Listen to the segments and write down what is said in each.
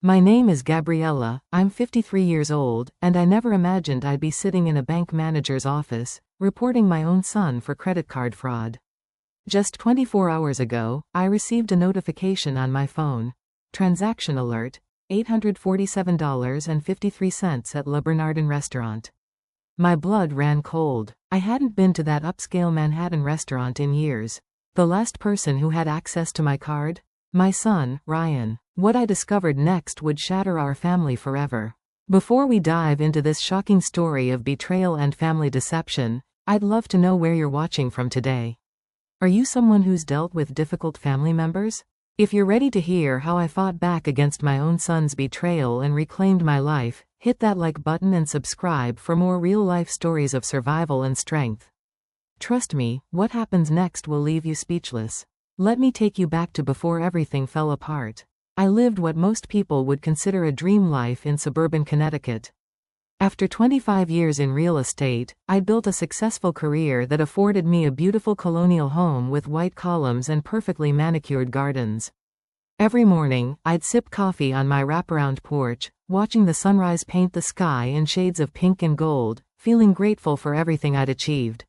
My name is Gabriella, I'm 53 years old, and I never imagined I'd be sitting in a bank manager's office, reporting my own son for credit card fraud. Just 24 hours ago, I received a notification on my phone. Transaction alert, $847.53 at Le Bernardin restaurant. My blood ran cold. I hadn't been to that upscale Manhattan restaurant in years. The last person who had access to my card? My son, Ryan. What I discovered next would shatter our family forever. Before we dive into this shocking story of betrayal and family deception, I'd love to know where you're watching from today. Are you someone who's dealt with difficult family members? If you're ready to hear how I fought back against my own son's betrayal and reclaimed my life, hit that like button and subscribe for more real-life stories of survival and strength. Trust me, what happens next will leave you speechless. Let me take you back to before everything fell apart. I lived what most people would consider a dream life in suburban Connecticut. After 25 years in real estate, I'd built a successful career that afforded me a beautiful colonial home with white columns and perfectly manicured gardens. Every morning, I'd sip coffee on my wraparound porch, watching the sunrise paint the sky in shades of pink and gold, feeling grateful for everything I'd achieved.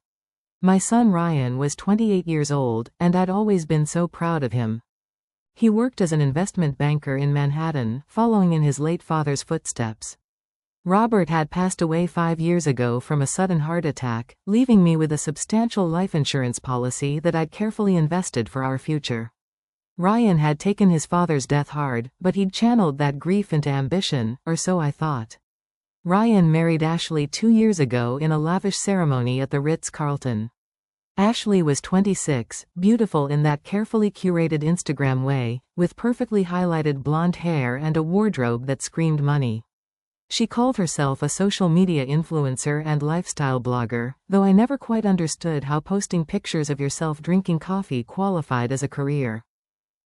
My son Ryan was 28 years old, and I'd always been so proud of him. He worked as an investment banker in Manhattan, following in his late father's footsteps. Robert had passed away 5 years ago from a sudden heart attack, leaving me with a substantial life insurance policy that I'd carefully invested for our future. Ryan had taken his father's death hard, but he'd channeled that grief into ambition, or so I thought. Ryan married Ashley 2 years ago in a lavish ceremony at the Ritz-Carlton. Ashley was 26, beautiful in that carefully curated Instagram way, with perfectly highlighted blonde hair and a wardrobe that screamed money. She called herself a social media influencer and lifestyle blogger, though I never quite understood how posting pictures of yourself drinking coffee qualified as a career.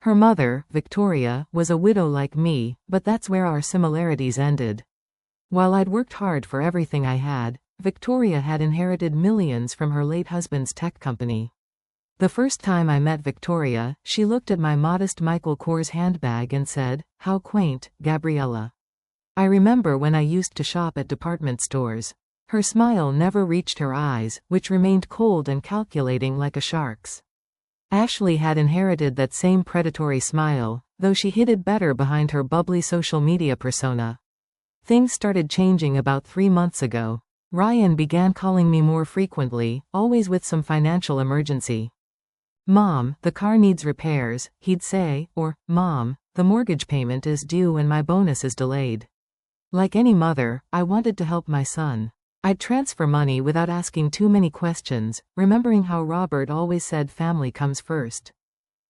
Her mother, Victoria, was a widow like me, but that's where our similarities ended. While I'd worked hard for everything I had, Victoria had inherited millions from her late husband's tech company. The first time I met Victoria, she looked at my modest Michael Kors handbag and said, "How quaint, Gabriella." I remember when I used to shop at department stores. Her smile never reached her eyes, which remained cold and calculating like a shark's. Ashley had inherited that same predatory smile, though she hid it better behind her bubbly social media persona. Things started changing about 3 months ago. Ryan began calling me more frequently, always with some financial emergency. "Mom, the car needs repairs," he'd say, or, "Mom, the mortgage payment is due and my bonus is delayed." Like any mother, I wanted to help my son. I'd transfer money without asking too many questions, remembering how Robert always said family comes first.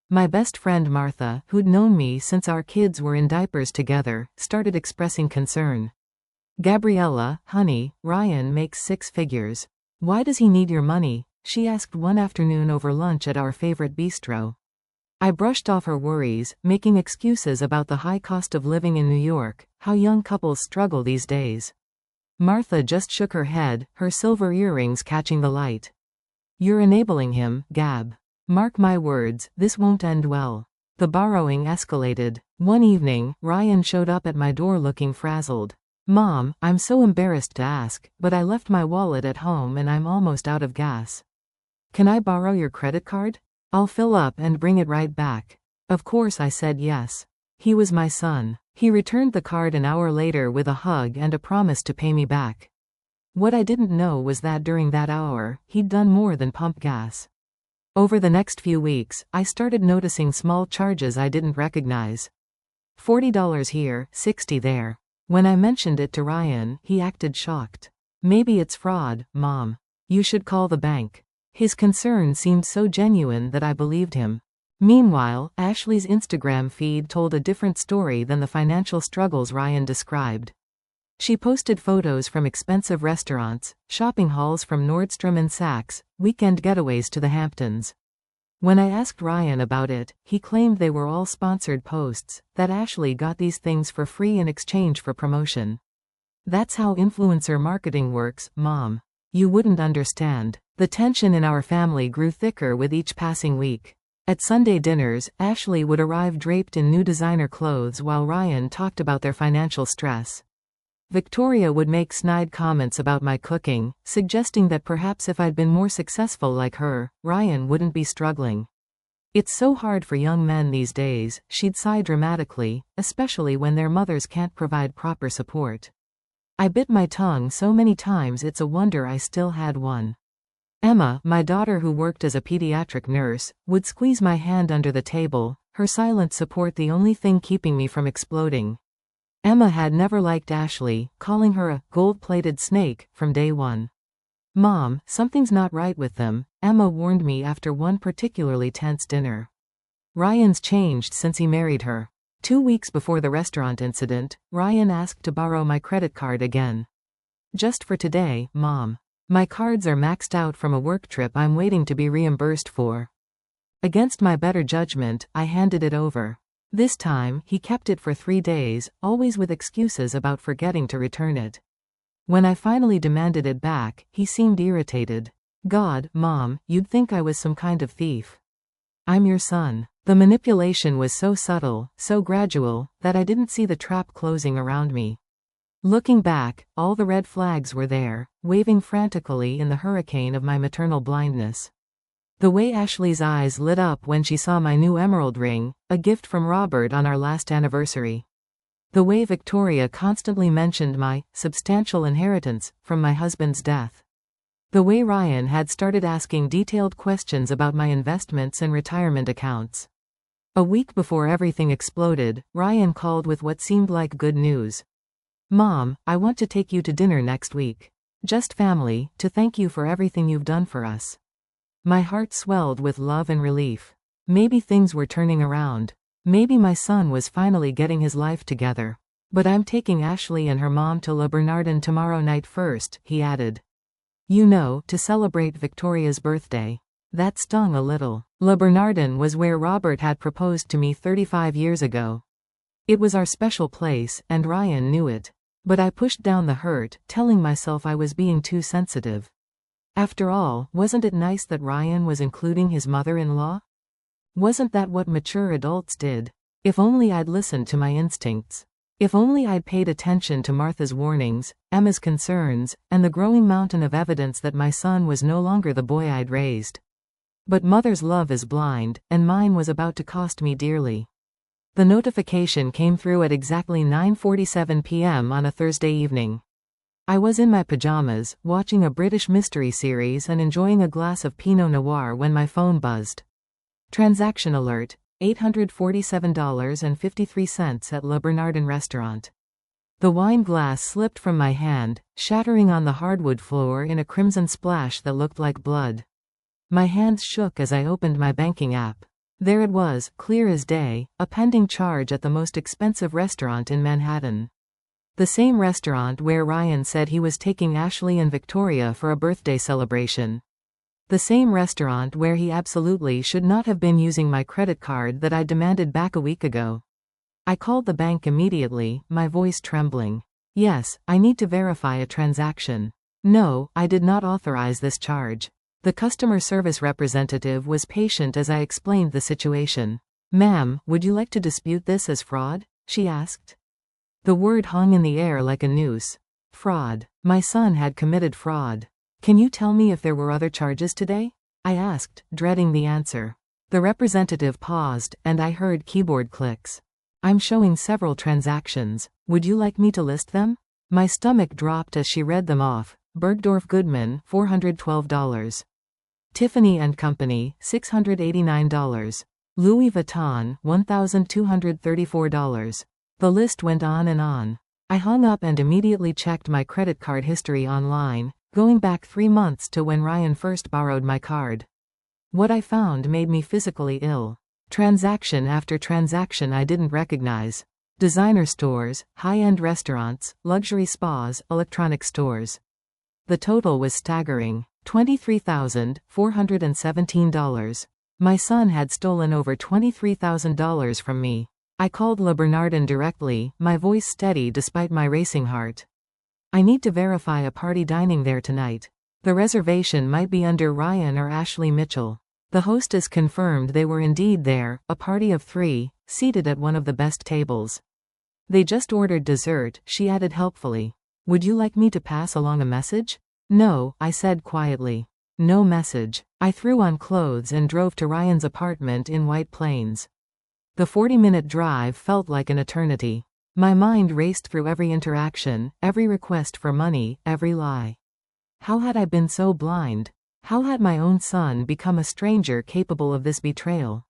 My best friend Martha, who'd known me since our kids were in diapers together, started expressing concern. "Gabriella, honey, Ryan makes 6 figures. Why does he need your money?" she asked one afternoon over lunch at our favorite bistro. I brushed off her worries, making excuses about the high cost of living in New York, how young couples struggle these days. Martha just shook her head, her silver earrings catching the light. "You're enabling him, Gab. Mark my words, this won't end well." The borrowing escalated. One evening, Ryan showed up at my door looking frazzled. "Mom, I'm so embarrassed to ask, but I left my wallet at home and I'm almost out of gas. Can I borrow your credit card? I'll fill up and bring it right back." Of course I said yes. He was my son. He returned the card an hour later with a hug and a promise to pay me back. What I didn't know was that during that hour, he'd done more than pump gas. Over the next few weeks, I started noticing small charges I didn't recognize. $40 here, $60 there. When I mentioned it to Ryan, he acted shocked. "Maybe it's fraud, Mom. You should call the bank." His concern seemed so genuine that I believed him. Meanwhile, Ashley's Instagram feed told a different story than the financial struggles Ryan described. She posted photos from expensive restaurants, shopping hauls from Nordstrom and Saks, weekend getaways to the Hamptons. When I asked Ryan about it, he claimed they were all sponsored posts, that Ashley got these things for free in exchange for promotion. "That's how influencer marketing works, Mom. You wouldn't understand." The tension in our family grew thicker with each passing week. At Sunday dinners, Ashley would arrive draped in new designer clothes while Ryan talked about their financial stress. Victoria would make snide comments about my cooking, suggesting that perhaps if I'd been more successful like her, Ryan wouldn't be struggling. It's so hard for young men these days, she'd sigh dramatically, especially when their mothers can't provide proper support. I bit my tongue so many times it's a wonder I still had one. Emma, my daughter who worked as a pediatric nurse, would squeeze my hand under the table, her silent support the only thing keeping me from exploding. Emma had never liked Ashley, calling her a gold-plated snake from day one. "Mom, something's not right with them," Emma warned me after one particularly tense dinner. "Ryan's changed since he married her." 2 weeks before the restaurant incident, Ryan asked to borrow my credit card again. "Just for today, Mom. My cards are maxed out from a work trip I'm waiting to be reimbursed for." Against my better judgment, I handed it over. This time, he kept it for 3 days, always with excuses about forgetting to return it. When I finally demanded it back, he seemed irritated. "God, Mom, you'd think I was some kind of thief. I'm your son." The manipulation was so subtle, so gradual, that I didn't see the trap closing around me. Looking back, all the red flags were there, waving frantically in the hurricane of my maternal blindness. The way Ashley's eyes lit up when she saw my new emerald ring, a gift from Robert on our last anniversary. The way Victoria constantly mentioned my substantial inheritance from my husband's death. The way Ryan had started asking detailed questions about my investments and retirement accounts. A week before everything exploded, Ryan called with what seemed like good news. "Mom, I want to take you to dinner next week. Just family, to thank you for everything you've done for us." My heart swelled with love and relief. Maybe things were turning around. Maybe my son was finally getting his life together. "But I'm taking Ashley and her mom to Le Bernardin tomorrow night first," he added. "You know, to celebrate Victoria's birthday." That stung a little. Le Bernardin was where Robert had proposed to me 35 years ago. It was our special place, and Ryan knew it. But I pushed down the hurt, telling myself I was being too sensitive. After all, wasn't it nice that Ryan was including his mother-in-law? Wasn't that what mature adults did? If only I'd listened to my instincts. If only I'd paid attention to Martha's warnings, Emma's concerns, and the growing mountain of evidence that my son was no longer the boy I'd raised. But mother's love is blind, and mine was about to cost me dearly. The notification came through at exactly 9:47 p.m. on a Thursday evening. I was in my pajamas, watching a British mystery series and enjoying a glass of Pinot Noir when my phone buzzed. Transaction alert, $847.53 at Le Bernardin restaurant. The wine glass slipped from my hand, shattering on the hardwood floor in a crimson splash that looked like blood. My hands shook as I opened my banking app. There it was, clear as day, a pending charge at the most expensive restaurant in Manhattan. The same restaurant where Ryan said he was taking Ashley and Victoria for a birthday celebration. The same restaurant where he absolutely should not have been using my credit card that I demanded back a week ago. I called the bank immediately, my voice trembling. "Yes, I need to verify a transaction." "No, I did not authorize this charge." The customer service representative was patient as I explained the situation. "Ma'am, would you like to dispute this as fraud?" she asked. The word hung in the air like a noose. Fraud. My son had committed fraud. "Can you tell me if there were other charges today?" I asked, dreading the answer. The representative paused, and I heard keyboard clicks. "I'm showing several transactions. Would you like me to list them?" My stomach dropped as she read them off. Bergdorf Goodman, $412. Tiffany & Company, $689. Louis Vuitton, $1,234. The list went on and on. I hung up and immediately checked my credit card history online, going back 3 months to when Ryan first borrowed my card. What I found made me physically ill. Transaction after transaction I didn't recognize. Designer stores, high-end restaurants, luxury spas, electronic stores. The total was staggering. $23,417. My son had stolen over $23,000 from me. I called Le Bernardin directly, my voice steady despite my racing heart. "I need to verify a party dining there tonight. The reservation might be under Ryan or Ashley Mitchell." The hostess confirmed they were indeed there, a party of 3, seated at one of the best tables. They just ordered dessert, she added helpfully. Would you like me to pass along a message? No, I said quietly. No message. I threw on clothes and drove to Ryan's apartment in White Plains. The 40-minute drive felt like an eternity. My mind raced through every interaction, every request for money, every lie. How had I been so blind? How had my own son become a stranger capable of this betrayal?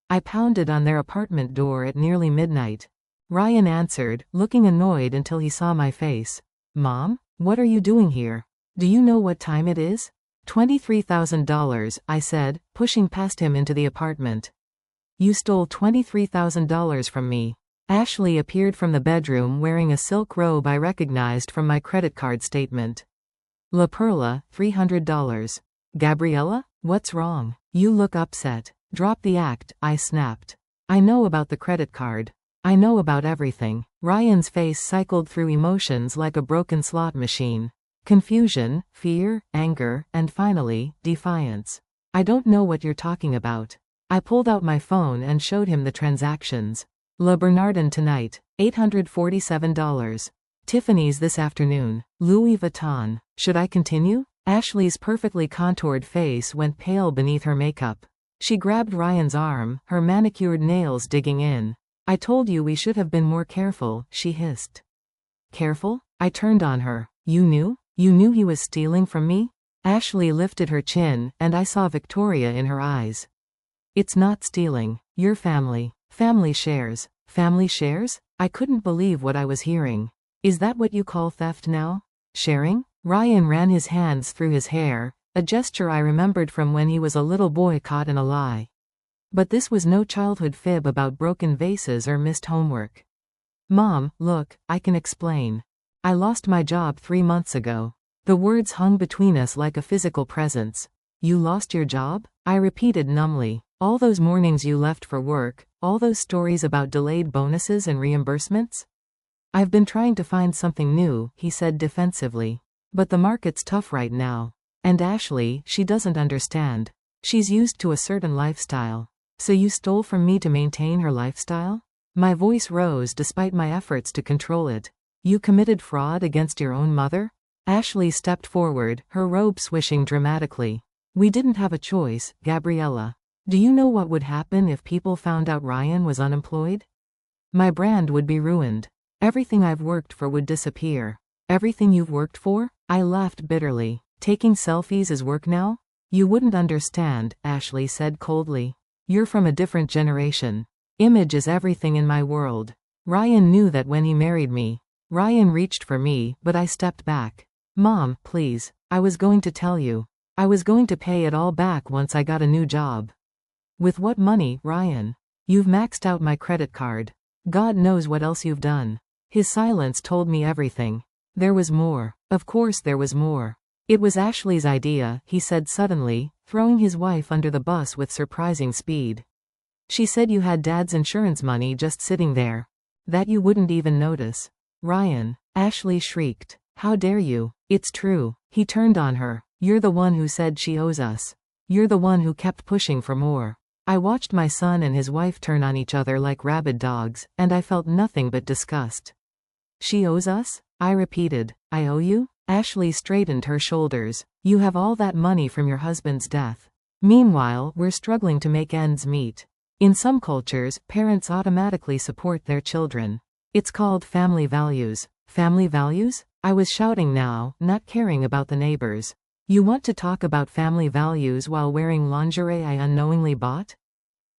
I pounded on their apartment door at nearly midnight. Ryan answered, looking annoyed until he saw my face. Mom? What are you doing here? Do you know what time it is? $23,000, I said, pushing past him into the apartment. You stole $23,000 from me. Ashley appeared from the bedroom wearing a silk robe I recognized from my credit card statement. La Perla, $300. Gabriella? What's wrong? You look upset. Drop the act, I snapped. I know about the credit card. I know about everything. Ryan's face cycled through emotions like a broken slot machine. Confusion, fear, anger, and finally, defiance. I don't know what you're talking about. I pulled out my phone and showed him the transactions. Le Bernardin tonight, $847. Tiffany's this afternoon. Louis Vuitton. Should I continue? Ashley's perfectly contoured face went pale beneath her makeup. She grabbed Ryan's arm, her manicured nails digging in. I told you we should have been more careful, she hissed. Careful? I turned on her. You knew? You knew he was stealing from me? Ashley lifted her chin, and I saw Victoria in her eyes. It's not stealing. Your family. Family shares. Family shares? I couldn't believe what I was hearing. Is that what you call theft now? Sharing? Ryan ran his hands through his hair, a gesture I remembered from when he was a little boy caught in a lie. But this was no childhood fib about broken vases or missed homework. Mom, look, I can explain. I lost my job 3 months ago. The words hung between us like a physical presence. You lost your job? I repeated numbly. All those mornings you left for work, all those stories about delayed bonuses and reimbursements? I've been trying to find something new, he said defensively. But the market's tough right now. And Ashley, she doesn't understand. She's used to a certain lifestyle. So you stole from me to maintain her lifestyle? My voice rose despite my efforts to control it. You committed fraud against your own mother? Ashley stepped forward, her robe swishing dramatically. We didn't have a choice, Gabriella. Do you know what would happen if people found out Ryan was unemployed? My brand would be ruined. Everything I've worked for would disappear. Everything you've worked for? I laughed bitterly. Taking selfies is work now? You wouldn't understand, Ashley said coldly. You're from a different generation. Image is everything in my world. Ryan knew that when he married me. Ryan reached for me, but I stepped back. Mom, please. I was going to tell you. I was going to pay it all back once I got a new job. With what money, Ryan? You've maxed out my credit card. God knows what else you've done. His silence told me everything. There was more. Of course there was more. It was Ashley's idea, he said suddenly, throwing his wife under the bus with surprising speed. She said you had Dad's insurance money just sitting there. That you wouldn't even notice. Ryan, Ashley shrieked. How dare you? It's true. He turned on her. You're the one who said she owes us. You're the one who kept pushing for more. I watched my son and his wife turn on each other like rabid dogs, and I felt nothing but disgust. She owes us? I repeated. I owe you? Ashley straightened her shoulders. You have all that money from your husband's death. Meanwhile, we're struggling to make ends meet. In some cultures, parents automatically support their children. It's called family values. Family values? I was shouting now, not caring about the neighbors. You want to talk about family values while wearing lingerie I unknowingly bought?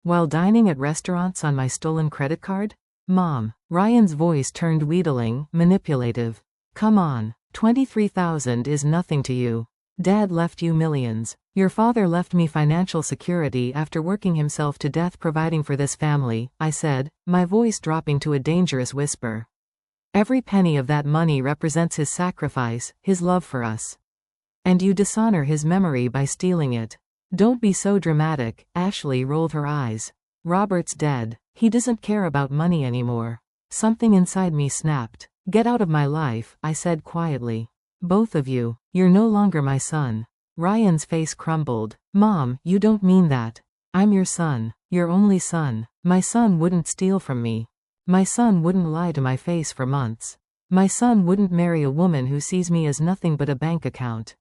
While dining at restaurants on my stolen credit card? Mom. Ryan's voice turned wheedling, manipulative. Come on. 23,000 is nothing to you. Dad left you millions. Your father left me financial security after working himself to death providing for this family, I said, my voice dropping to a dangerous whisper. Every penny of that money represents his sacrifice, his love for us. And you dishonor his memory by stealing it. Don't be so dramatic, Ashley rolled her eyes. Robert's dead. He doesn't care about money anymore. Something inside me snapped. Get out of my life, I said quietly. Both of you. You're no longer my son. Ryan's face crumbled. Mom, you don't mean that. I'm your son. Your only son. My son wouldn't steal from me. My son wouldn't lie to my face for months. My son wouldn't marry a woman who sees me as nothing but a bank account.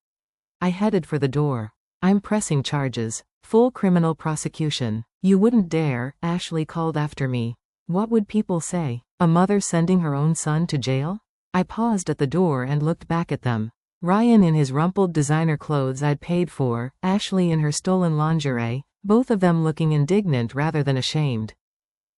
I headed for the door. I'm pressing charges. Full criminal prosecution. You wouldn't dare, Ashley called after me. What would people say? A mother sending her own son to jail? I paused at the door and looked back at them. Ryan in his rumpled designer clothes I'd paid for, Ashley in her stolen lingerie, both of them looking indignant rather than ashamed.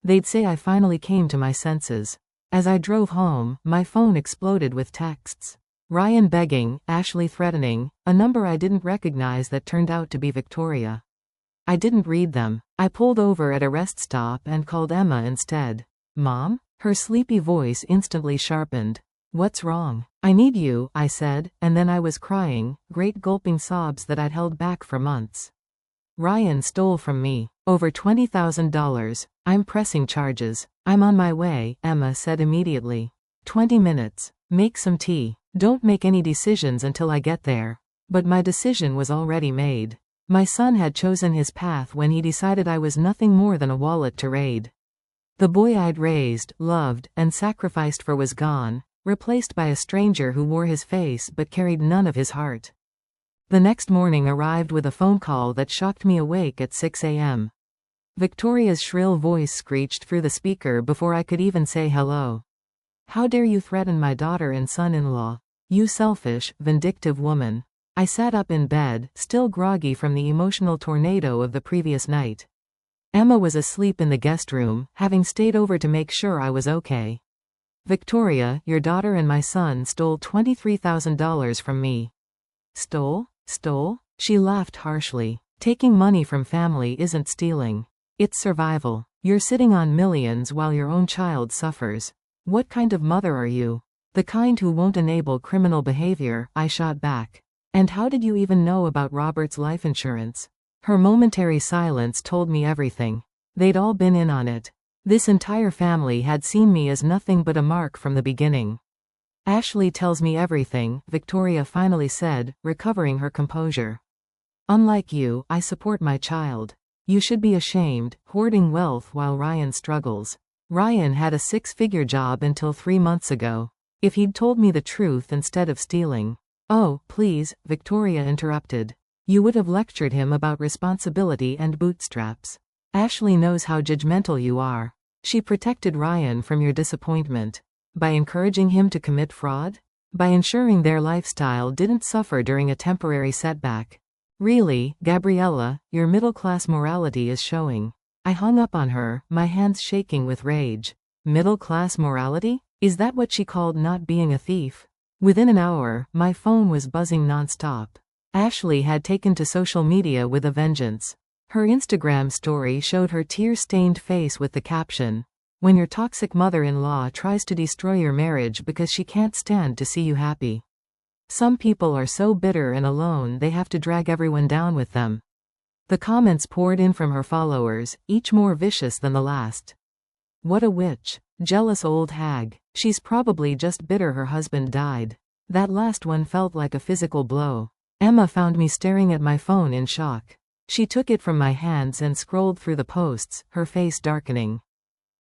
They'd say I finally came to my senses. As I drove home, my phone exploded with texts. Ryan begging, Ashley threatening, a number I didn't recognize that turned out to be Victoria. I didn't read them. I pulled over at a rest stop and called Emma instead. Mom? Her sleepy voice instantly sharpened. What's wrong? I need you, I said, and then I was crying, great gulping sobs that I'd held back for months. Ryan stole from me. Over $20,000. I'm pressing charges. I'm on my way, Emma said immediately. 20 minutes. Make some tea. Don't make any decisions until I get there. But my decision was already made. My son had chosen his path when he decided I was nothing more than a wallet to raid. The boy I'd raised, loved, and sacrificed for was gone, replaced by a stranger who wore his face but carried none of his heart. The next morning arrived with a phone call that shocked me awake at 6 a.m. Victoria's shrill voice screeched through the speaker before I could even say hello. How dare you threaten my daughter and son-in-law? You selfish, vindictive woman. I sat up in bed, still groggy from the emotional tornado of the previous night. Emma was asleep in the guest room, having stayed over to make sure I was okay. Victoria, your daughter and my son stole $23,000 from me. Stole? She laughed harshly. Taking money from family isn't stealing. It's survival. You're sitting on millions while your own child suffers. What kind of mother are you? The kind who won't enable criminal behavior, I shot back. And how did you even know about Robert's life insurance? Her momentary silence told me everything. They'd all been in on it. This entire family had seen me as nothing but a mark from the beginning. Ashley tells me everything, Victoria finally said, recovering her composure. Unlike you, I support my child. You should be ashamed, hoarding wealth while Ryan struggles. Ryan had a six-figure job until 3 months ago. If he'd told me the truth instead of stealing. Oh, please, Victoria interrupted. You would have lectured him about responsibility and bootstraps. Ashley knows how judgmental you are. She protected Ryan from your disappointment. By encouraging him to commit fraud? By ensuring their lifestyle didn't suffer during a temporary setback. Really, Gabriella, your middle-class morality is showing. I hung up on her, my hands shaking with rage. Middle-class morality? Is that what she called not being a thief? Within an hour, my phone was buzzing nonstop. Ashley had taken to social media with a vengeance. Her Instagram story showed her tear-stained face with the caption, "When your toxic mother-in-law tries to destroy your marriage because she can't stand to see you happy. Some people are so bitter and alone they have to drag everyone down with them." The comments poured in from her followers, each more vicious than the last. What a witch. Jealous old hag. She's probably just bitter her husband died. That last one felt like a physical blow. Emma found me staring at my phone in shock. She took it from my hands and scrolled through the posts, her face darkening.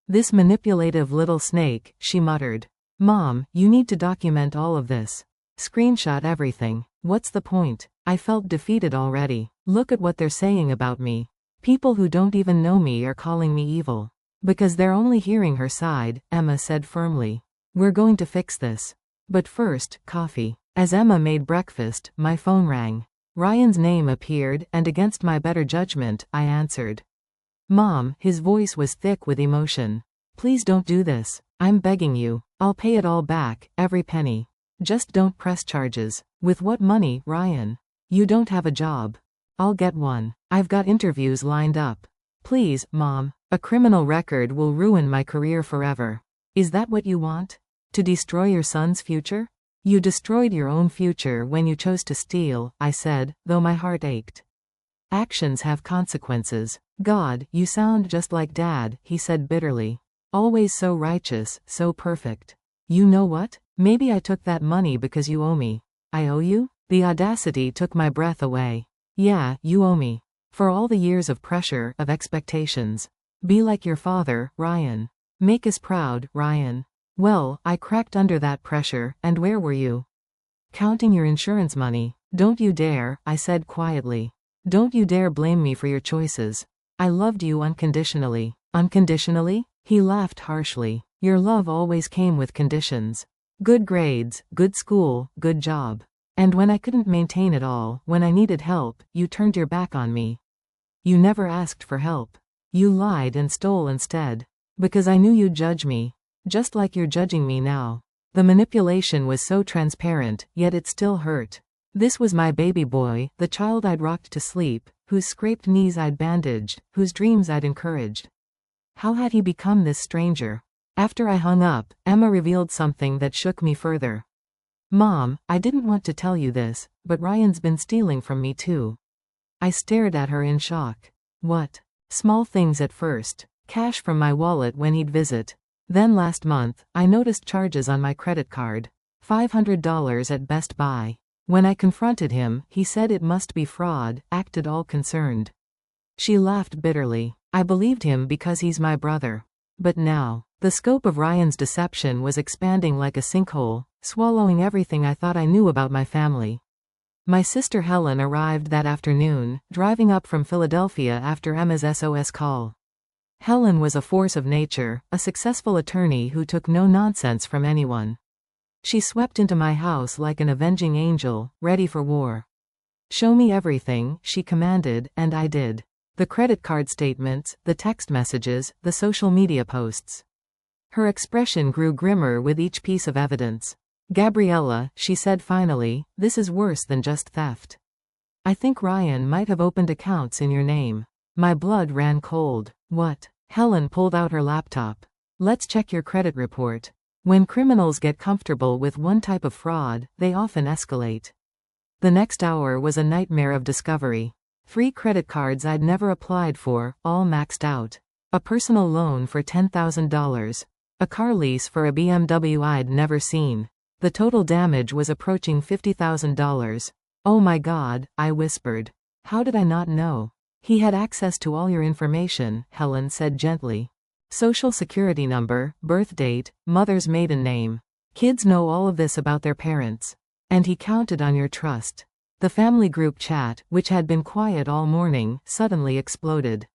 This manipulative little snake, she muttered. Mom, you need to document all of this. Screenshot everything. What's the point? I felt defeated already. Look at what they're saying about me. People who don't even know me are calling me evil. Because they're only hearing her side, Emma said firmly. We're going to fix this. But first, coffee. As Emma made breakfast, my phone rang. Ryan's name appeared, and against my better judgment, I answered. Mom, his voice was thick with emotion. Please don't do this. I'm begging you. I'll pay it all back, every penny. Just don't press charges. With what money, Ryan? You don't have a job. I'll get one. I've got interviews lined up. Please, Mom. A criminal record will ruin my career forever. Is that what you want? To destroy your son's future? You destroyed your own future when you chose to steal, I said, though my heart ached. Actions have consequences. God, you sound just like Dad, he said bitterly. Always so righteous, so perfect. You know what? Maybe I took that money because you owe me. I owe you? The audacity took my breath away. Yeah, you owe me. For all the years of pressure, of expectations. Be like your father, Ryan. Make us proud, Ryan. Well, I cracked under that pressure, and where were you? Counting your insurance money. Don't you dare, I said quietly. Don't you dare blame me for your choices. I loved you unconditionally. Unconditionally? He laughed harshly. Your love always came with conditions. Good grades, good school, good job. And when I couldn't maintain it all, when I needed help, you turned your back on me. You never asked for help. You lied and stole instead. Because I knew you'd judge me. Just like you're judging me now. The manipulation was so transparent, yet it still hurt. This was my baby boy, the child I'd rocked to sleep, whose scraped knees I'd bandaged, whose dreams I'd encouraged. How had he become this stranger? After I hung up, Emma revealed something that shook me further. Mom, I didn't want to tell you this, but Ryan's been stealing from me too. I stared at her in shock. What? Small things at first. Cash from my wallet when he'd visit. Then last month, I noticed charges on my credit card. $500 at Best Buy. When I confronted him, he said it must be fraud, acted all concerned. She laughed bitterly. I believed him because he's my brother. But now, the scope of Ryan's deception was expanding like a sinkhole, swallowing everything I thought I knew about my family. My sister Helen arrived that afternoon, driving up from Philadelphia after Emma's SOS call. Helen was a force of nature, a successful attorney who took no nonsense from anyone. She swept into my house like an avenging angel, ready for war. Show me everything, she commanded, and I did. The credit card statements, the text messages, the social media posts. Her expression grew grimmer with each piece of evidence. Gabriella, she said finally, this is worse than just theft. I think Ryan might have opened accounts in your name. My blood ran cold. What? Helen pulled out her laptop. Let's check your credit report. When criminals get comfortable with one type of fraud, they often escalate. The next hour was a nightmare of discovery. 3 credit cards I'd never applied for, all maxed out. A personal loan for $10,000. A car lease for a BMW I'd never seen. The total damage was approaching $50,000. Oh my God, I whispered. How did I not know? He had access to all your information, Helen said gently. Social security number, birth date, mother's maiden name. Kids know all of this about their parents. And he counted on your trust. The family group chat, which had been quiet all morning, suddenly exploded.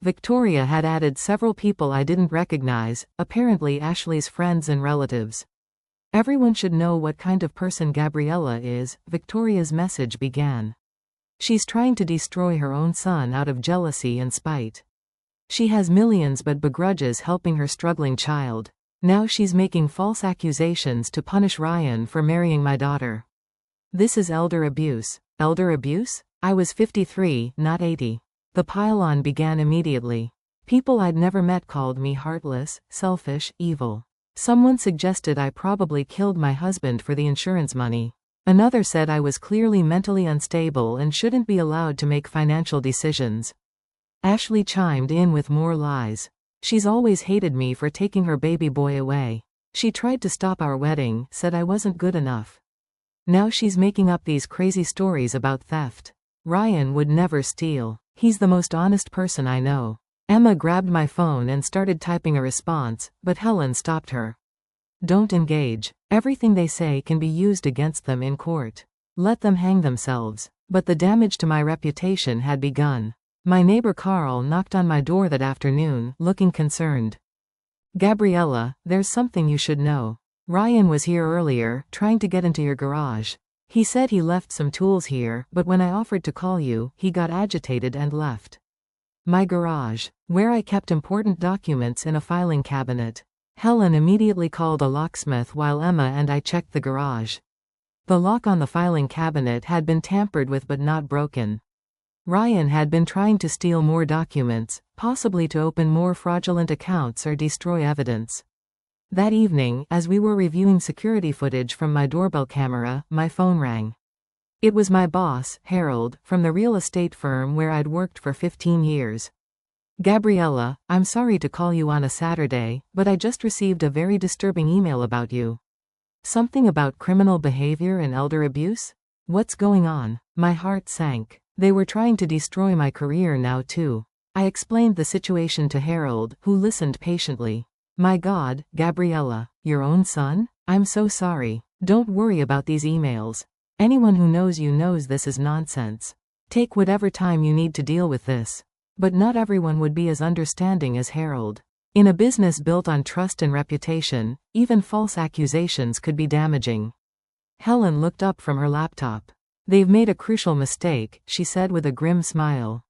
Victoria had added several people I didn't recognize, apparently Ashley's friends and relatives. Everyone should know what kind of person Gabriella is, Victoria's message began. She's trying to destroy her own son out of jealousy and spite. She has millions but begrudges helping her struggling child. Now she's making false accusations to punish Ryan for marrying my daughter. This is elder abuse. Elder abuse? I was 53, not 80. The pile-on began immediately. People I'd never met called me heartless, selfish, evil. Someone suggested I probably killed my husband for the insurance money. Another said I was clearly mentally unstable and shouldn't be allowed to make financial decisions. Ashley chimed in with more lies. She's always hated me for taking her baby boy away. She tried to stop our wedding, said I wasn't good enough. Now she's making up these crazy stories about theft. Ryan would never steal. He's the most honest person I know. Emma grabbed my phone and started typing a response, but Helen stopped her. Don't engage. Everything they say can be used against them in court. Let them hang themselves. But the damage to my reputation had begun. My neighbor Carl knocked on my door that afternoon, looking concerned. Gabriella, there's something you should know. Ryan was here earlier, trying to get into your garage. He said he left some tools here, but when I offered to call you, he got agitated and left. My garage, where I kept important documents in a filing cabinet. Helen immediately called a locksmith while Emma and I checked the garage. The lock on the filing cabinet had been tampered with but not broken. Ryan had been trying to steal more documents, possibly to open more fraudulent accounts or destroy evidence. That evening, as we were reviewing security footage from my doorbell camera, my phone rang. It was my boss, Harold, from the real estate firm where I'd worked for 15 years. Gabriella, I'm sorry to call you on a Saturday, but I just received a very disturbing email about you. Something about criminal behavior and elder abuse? What's going on? My heart sank. They were trying to destroy my career now too. I explained the situation to Harold, who listened patiently. My God, Gabriella, your own son? I'm so sorry. Don't worry about these emails. Anyone who knows you knows this is nonsense. Take whatever time you need to deal with this. But not everyone would be as understanding as Harold. In a business built on trust and reputation, even false accusations could be damaging. Helen looked up from her laptop. They've made a crucial mistake, she said with a grim smile.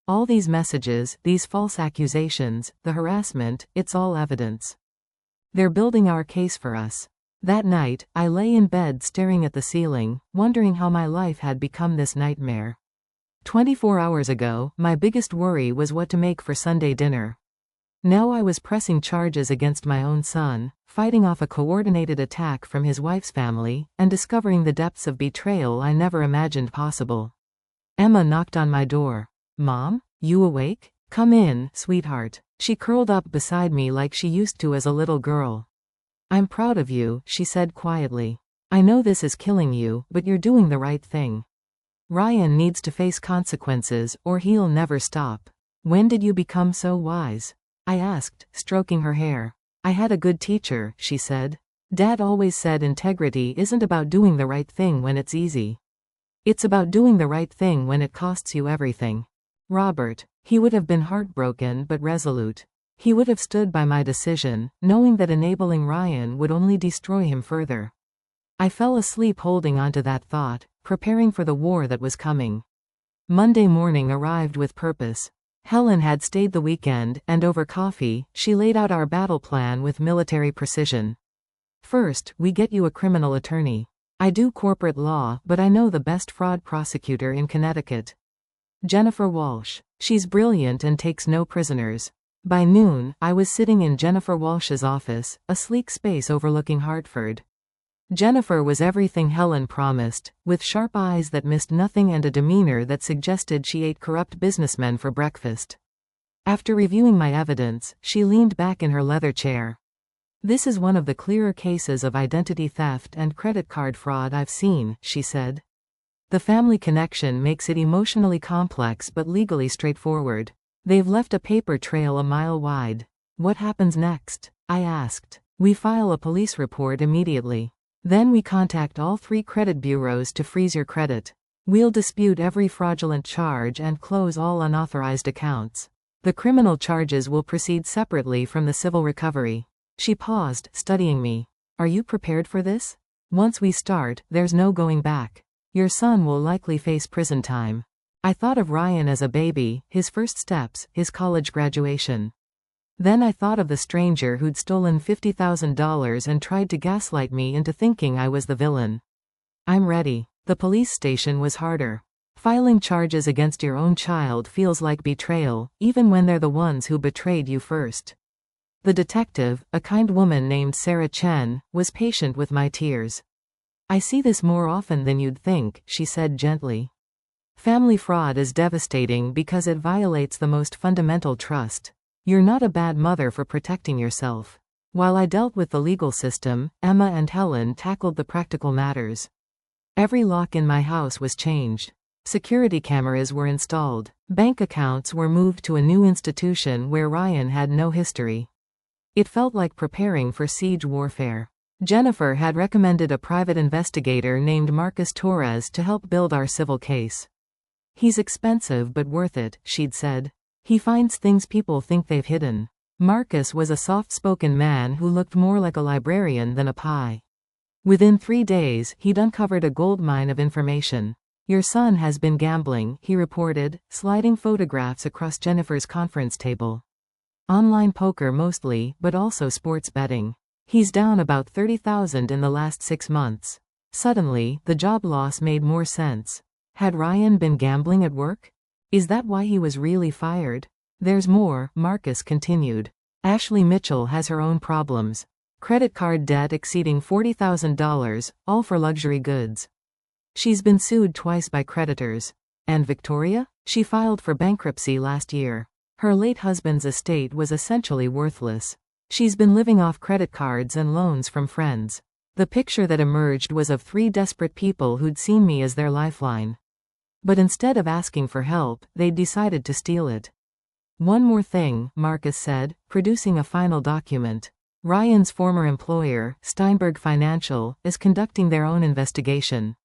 All these messages, these false accusations, the harassment, it's all evidence. They're building our case for us. That night, I lay in bed staring at the ceiling, wondering how my life had become this nightmare. 24 hours ago, my biggest worry was what to make for Sunday dinner. Now I was pressing charges against my own son, fighting off a coordinated attack from his wife's family, and discovering the depths of betrayal I never imagined possible. Emma knocked on my door. Mom? You awake? Come in, sweetheart. She curled up beside me like she used to as a little girl. I'm proud of you, she said quietly. I know this is killing you, but you're doing the right thing. Ryan needs to face consequences, or he'll never stop. When did you become so wise? I asked, stroking her hair. I had a good teacher, she said. Dad always said integrity isn't about doing the right thing when it's easy. It's about doing the right thing when it costs you everything. Robert, he would have been heartbroken but resolute. He would have stood by my decision, knowing that enabling Ryan would only destroy him further. I fell asleep holding onto that thought, preparing for the war that was coming. Monday morning arrived with purpose. Helen had stayed the weekend, and over coffee, she laid out our battle plan with military precision. First, we get you a criminal attorney. I do corporate law, but I know the best fraud prosecutor in Connecticut. Jennifer Walsh. She's brilliant and takes no prisoners. By noon, I was sitting in Jennifer Walsh's office, a sleek space overlooking Hartford. Jennifer was everything Helen promised, with sharp eyes that missed nothing and a demeanor that suggested she ate corrupt businessmen for breakfast. After reviewing my evidence, she leaned back in her leather chair. This is one of the clearer cases of identity theft and credit card fraud I've seen, she said. The family connection makes it emotionally complex but legally straightforward. They've left a paper trail a mile wide. What happens next? I asked. We file a police report immediately. Then we contact all 3 credit bureaus to freeze your credit. We'll dispute every fraudulent charge and close all unauthorized accounts. The criminal charges will proceed separately from the civil recovery. She paused, studying me. Are you prepared for this? Once we start, there's no going back. Your son will likely face prison time. I thought of Ryan as a baby, his first steps, his college graduation. Then I thought of the stranger who'd stolen $50,000 and tried to gaslight me into thinking I was the villain. I'm ready. The police station was harder. Filing charges against your own child feels like betrayal, even when they're the ones who betrayed you first. The detective, a kind woman named Sarah Chen, was patient with my tears. I see this more often than you'd think, she said gently. Family fraud is devastating because it violates the most fundamental trust. You're not a bad mother for protecting yourself. While I dealt with the legal system, Emma and Helen tackled the practical matters. Every lock in my house was changed. Security cameras were installed. Bank accounts were moved to a new institution where Ryan had no history. It felt like preparing for siege warfare. Jennifer had recommended a private investigator named Marcus Torres to help build our civil case. He's expensive but worth it, she'd said. He finds things people think they've hidden. Marcus was a soft-spoken man who looked more like a librarian than a pie. Within 3 days, he'd uncovered a goldmine of information. Your son has been gambling, he reported, sliding photographs across Jennifer's conference table. Online poker mostly, but also sports betting. He's down about $30,000 in the last 6 months. Suddenly, the job loss made more sense. Had Ryan been gambling at work? Is that why he was really fired? There's more, Marcus continued. Ashley Mitchell has her own problems. Credit card debt exceeding $40,000, all for luxury goods. She's been sued twice by creditors. And Victoria? She filed for bankruptcy last year. Her late husband's estate was essentially worthless. She's been living off credit cards and loans from friends. The picture that emerged was of 3 desperate people who'd seen me as their lifeline. But instead of asking for help, they'd decided to steal it. One more thing, Marcus said, producing a final document. Ryan's former employer, Steinberg Financial, is conducting their own investigation.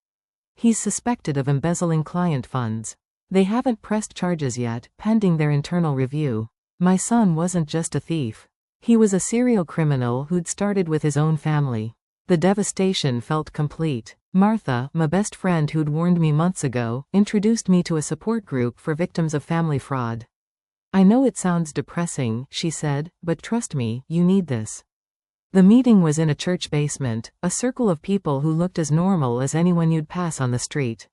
He's suspected of embezzling client funds. They haven't pressed charges yet, pending their internal review. My son wasn't just a thief. He was a serial criminal who'd started with his own family. The devastation felt complete. Martha, my best friend who'd warned me months ago, introduced me to a support group for victims of family fraud. I know it sounds depressing, she said, but trust me, you need this. The meeting was in a church basement, a circle of people who looked as normal as anyone you'd pass on the street.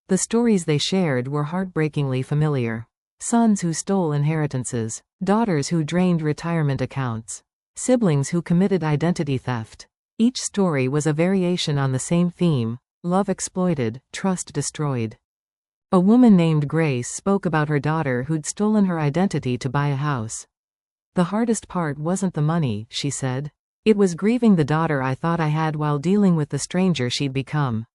The stories they shared were heartbreakingly familiar. Sons who stole inheritances, daughters who drained retirement accounts, siblings who committed identity theft. Each story was a variation on the same theme: love exploited, trust destroyed. A woman named Grace spoke about her daughter who'd stolen her identity to buy a house. The hardest part wasn't the money, she said. It was grieving the daughter I thought I had while dealing with the stranger she'd become.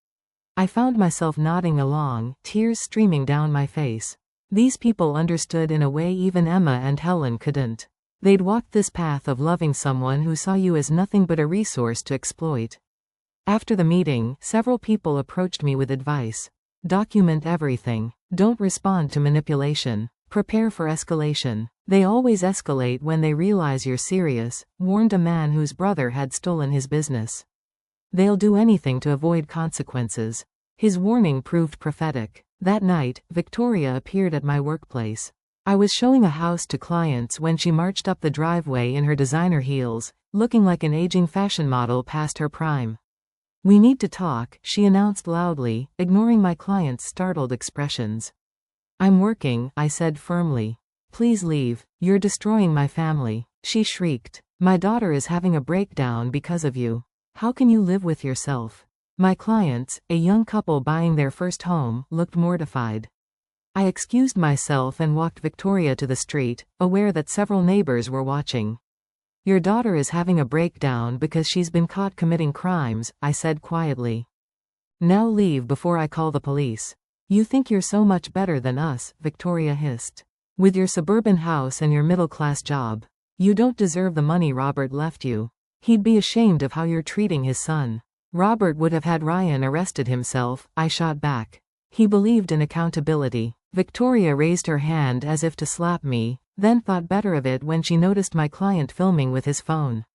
I found myself nodding along, tears streaming down my face. These people understood in a way even Emma and Helen couldn't. They'd walked this path of loving someone who saw you as nothing but a resource to exploit. After the meeting, several people approached me with advice. Document everything. Don't respond to manipulation. Prepare for escalation. They always escalate when they realize you're serious, warned a man whose brother had stolen his business. They'll do anything to avoid consequences. His warning proved prophetic. That night, Victoria appeared at my workplace. I was showing a house to clients when she marched up the driveway in her designer heels, looking like an aging fashion model past her prime. We need to talk, she announced loudly, ignoring my client's startled expressions. I'm working, I said firmly. Please leave. You're destroying my family, she shrieked. My daughter is having a breakdown because of you. How can you live with yourself? My clients, a young couple buying their first home, looked mortified. I excused myself and walked Victoria to the street, aware that several neighbors were watching. Your daughter is having a breakdown because she's been caught committing crimes, I said quietly. Now leave before I call the police. You think you're so much better than us, Victoria hissed. With your suburban house and your middle-class job. You don't deserve the money Robert left you. He'd be ashamed of how you're treating his son. Robert would have had Ryan arrested himself, I shot back. He believed in accountability. Victoria raised her hand as if to slap me, then thought better of it when she noticed my client filming with his phone.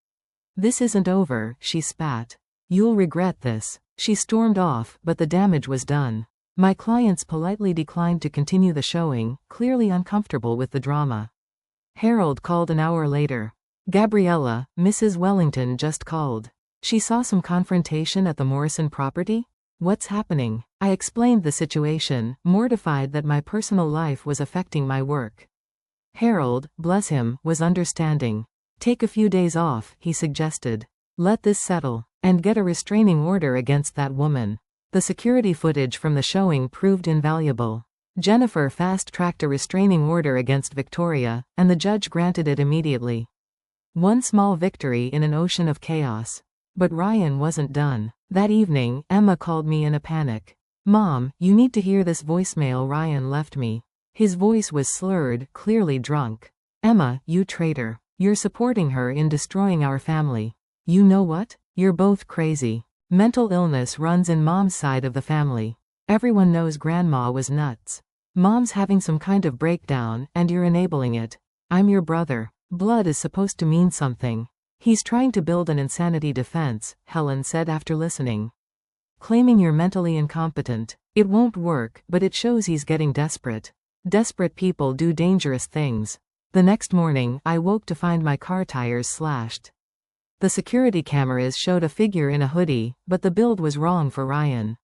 This isn't over, she spat. You'll regret this. She stormed off, but the damage was done. My clients politely declined to continue the showing, clearly uncomfortable with the drama. Harold called an hour later. Gabriella, Mrs. Wellington just called. She saw some confrontation at the Morrison property? What's happening? I explained the situation, mortified that my personal life was affecting my work. Harold, bless him, was understanding. Take a few days off, he suggested. Let this settle, and get a restraining order against that woman. The security footage from the showing proved invaluable. Jennifer fast-tracked a restraining order against Victoria, and the judge granted it immediately. One small victory in an ocean of chaos. But Ryan wasn't done. That evening, Emma called me in a panic. Mom, you need to hear this voicemail Ryan left me. His voice was slurred, clearly drunk. Emma, you traitor. You're supporting her in destroying our family. You know what? You're both crazy. Mental illness runs in Mom's side of the family. Everyone knows Grandma was nuts. Mom's having some kind of breakdown, and you're enabling it. I'm your brother. Blood is supposed to mean something. He's trying to build an insanity defense, Helen said after listening. Claiming you're mentally incompetent. It won't work, but it shows he's getting desperate. Desperate people do dangerous things. The next morning, I woke to find my car tires slashed. The security cameras showed a figure in a hoodie, but the build was wrong for Ryan.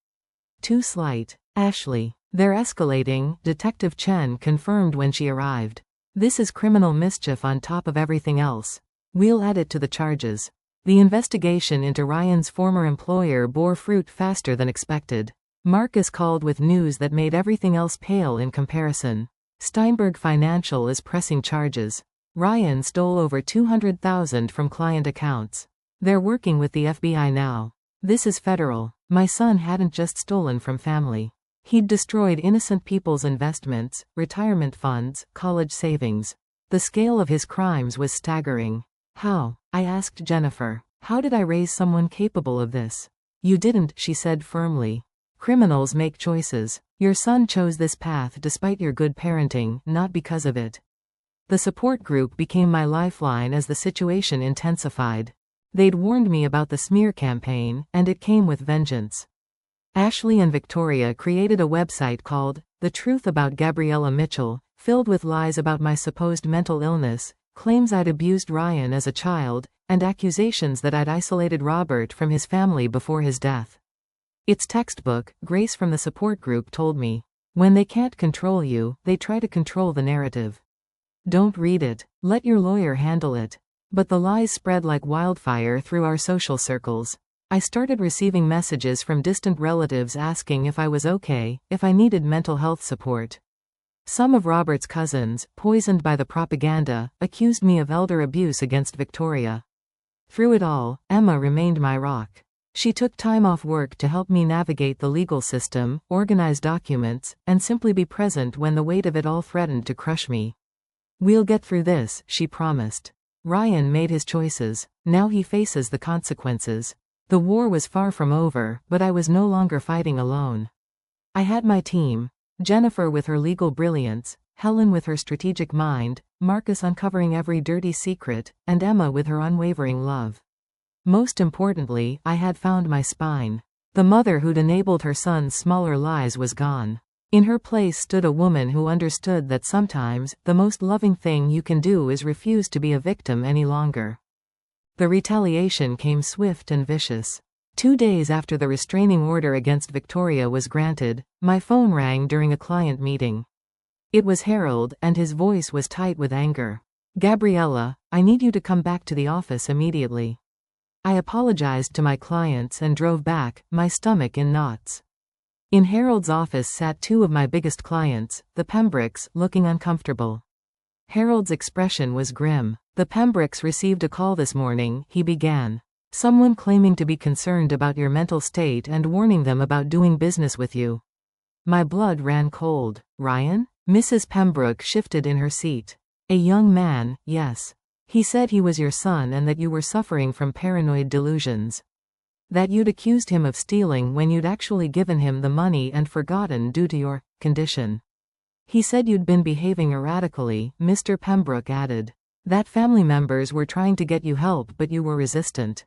Too slight. Ashley. They're escalating, Detective Chen confirmed when she arrived. This is criminal mischief on top of everything else. We'll add it to the charges. The investigation into Ryan's former employer bore fruit faster than expected. Marcus called with news that made everything else pale in comparison. Steinberg Financial is pressing charges. Ryan stole over $200,000 from client accounts. They're working with the FBI now. This is federal. My son hadn't just stolen from family. He'd destroyed innocent people's investments, retirement funds, college savings. The scale of his crimes was staggering. How? I asked Jennifer. How did I raise someone capable of this? You didn't, she said firmly. Criminals make choices. Your son chose this path despite your good parenting, not because of it. The support group became my lifeline as the situation intensified. They'd warned me about the smear campaign, and it came with vengeance. Ashley and Victoria created a website called The Truth About Gabriella Mitchell, filled with lies about my supposed mental illness, claims I'd abused Ryan as a child, and accusations that I'd isolated Robert from his family before his death. Its textbook, Grace from the support group told me, when they can't control you, they try to control the narrative. Don't read it. Let your lawyer handle it. But the lies spread like wildfire through our social circles. I started receiving messages from distant relatives asking if I was okay, if I needed mental health support. Some of Robert's cousins, poisoned by the propaganda, accused me of elder abuse against Victoria. Through it all, Emma remained my rock. She took time off work to help me navigate the legal system, organize documents, and simply be present when the weight of it all threatened to crush me. We'll get through this, she promised. Ryan made his choices. Now he faces the consequences. The war was far from over, but I was no longer fighting alone. I had my team. Jennifer with her legal brilliance, Helen with her strategic mind, Marcus uncovering every dirty secret, and Emma with her unwavering love. Most importantly, I had found my spine. The mother who'd enabled her son's smaller lies was gone. In her place stood a woman who understood that sometimes, the most loving thing you can do is refuse to be a victim any longer. The retaliation came swift and vicious. 2 days after the restraining order against Victoria was granted, my phone rang during a client meeting. It was Harold, and his voice was tight with anger. Gabriella, I need you to come back to the office immediately. I apologized to my clients and drove back, my stomach in knots. In Harold's office sat 2 of my biggest clients, the Pembrokes, looking uncomfortable. Harold's expression was grim. The Pembrokes received a call this morning, he began. Someone claiming to be concerned about your mental state and warning them about doing business with you. My blood ran cold. Ryan? Mrs. Pembroke shifted in her seat. A young man, yes. He said he was your son and that you were suffering from paranoid delusions. That you'd accused him of stealing when you'd actually given him the money and forgotten due to your condition. He said you'd been behaving erratically, Mr. Pembroke added. That family members were trying to get you help but you were resistant.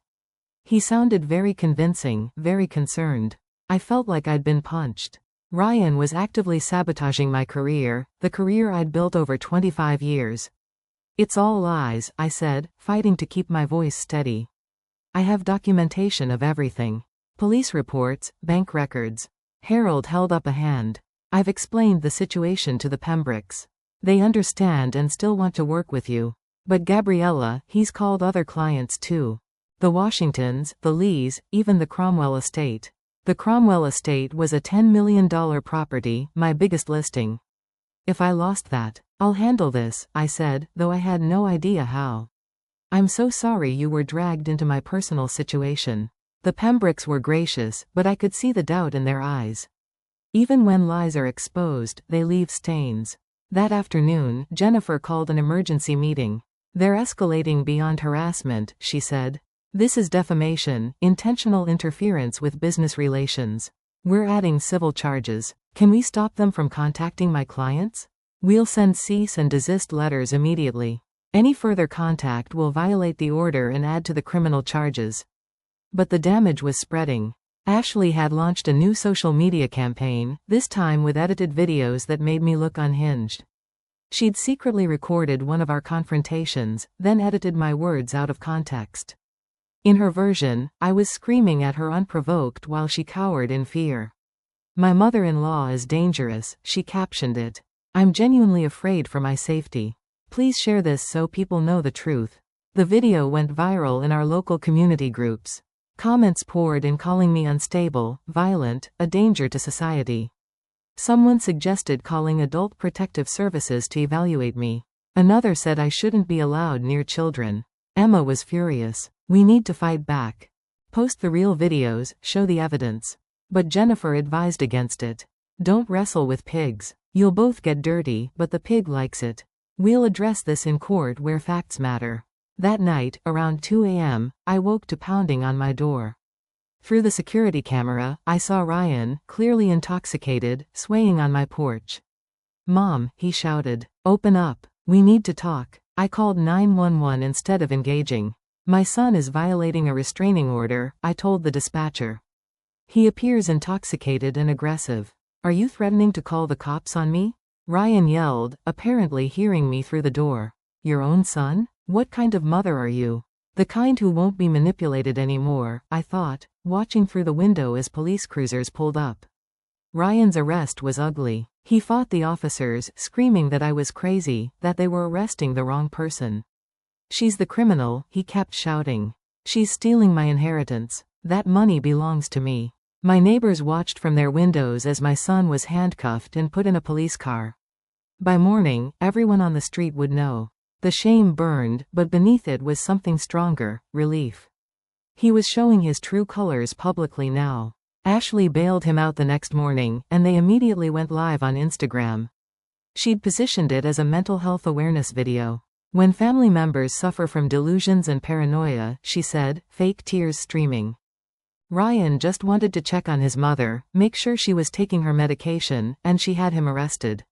He sounded very convincing, very concerned. I felt like I'd been punched. Ryan was actively sabotaging my career, the career I'd built over 25 years. It's all lies, I said, fighting to keep my voice steady. I have documentation of everything. Police reports, bank records. Harold held up a hand. I've explained the situation to the Pembrokes. They understand and still want to work with you. But Gabriella, he's called other clients too. The Washingtons, the Lees, even the Cromwell estate. The Cromwell estate was a $10 million property, my biggest listing. If I lost that, I'll handle this, I said, though I had no idea how. I'm so sorry you were dragged into my personal situation. The Pembrokes were gracious, but I could see the doubt in their eyes. Even when lies are exposed, they leave stains. That afternoon, Jennifer called an emergency meeting. They're escalating beyond harassment, she said. This is defamation, intentional interference with business relations. We're adding civil charges. Can we stop them from contacting my clients? We'll send cease and desist letters immediately. Any further contact will violate the order and add to the criminal charges. But the damage was spreading. Ashley had launched a new social media campaign, this time with edited videos that made me look unhinged. She'd secretly recorded one of our confrontations, then edited my words out of context. In her version, I was screaming at her unprovoked while she cowered in fear. My mother-in-law is dangerous, she captioned it. I'm genuinely afraid for my safety. Please share this so people know the truth. The video went viral in our local community groups. Comments poured in calling me unstable, violent, a danger to society. Someone suggested calling Adult Protective Services to evaluate me. Another said I shouldn't be allowed near children. Emma was furious. We need to fight back. Post the real videos, show the evidence. But Jennifer advised against it. Don't wrestle with pigs. You'll both get dirty, but the pig likes it. We'll address this in court where facts matter. That night, around 2 a.m., I woke to pounding on my door. Through the security camera, I saw Ryan, clearly intoxicated, swaying on my porch. "Mom," he shouted. "Open up. We need to talk." I called 911 instead of engaging. "My son is violating a restraining order," I told the dispatcher. "He appears intoxicated and aggressive. Are you threatening to call the cops on me?" Ryan yelled, apparently hearing me through the door. "Your own son? What kind of mother are you?" "The kind who won't be manipulated anymore," I thought, watching through the window as police cruisers pulled up. Ryan's arrest was ugly. He fought the officers, screaming that I was crazy, that they were arresting the wrong person. "She's the criminal," he kept shouting. "She's stealing my inheritance. That money belongs to me." My neighbors watched from their windows as my son was handcuffed and put in a police car. By morning, everyone on the street would know. The shame burned, but beneath it was something stronger, relief. He was showing his true colors publicly now. Ashley bailed him out the next morning, and they immediately went live on Instagram. She'd positioned it as a mental health awareness video. "When family members suffer from delusions and paranoia," she said, fake tears streaming. Ryan just wanted to check on his mother, make sure she was taking her medication, and she had him arrested.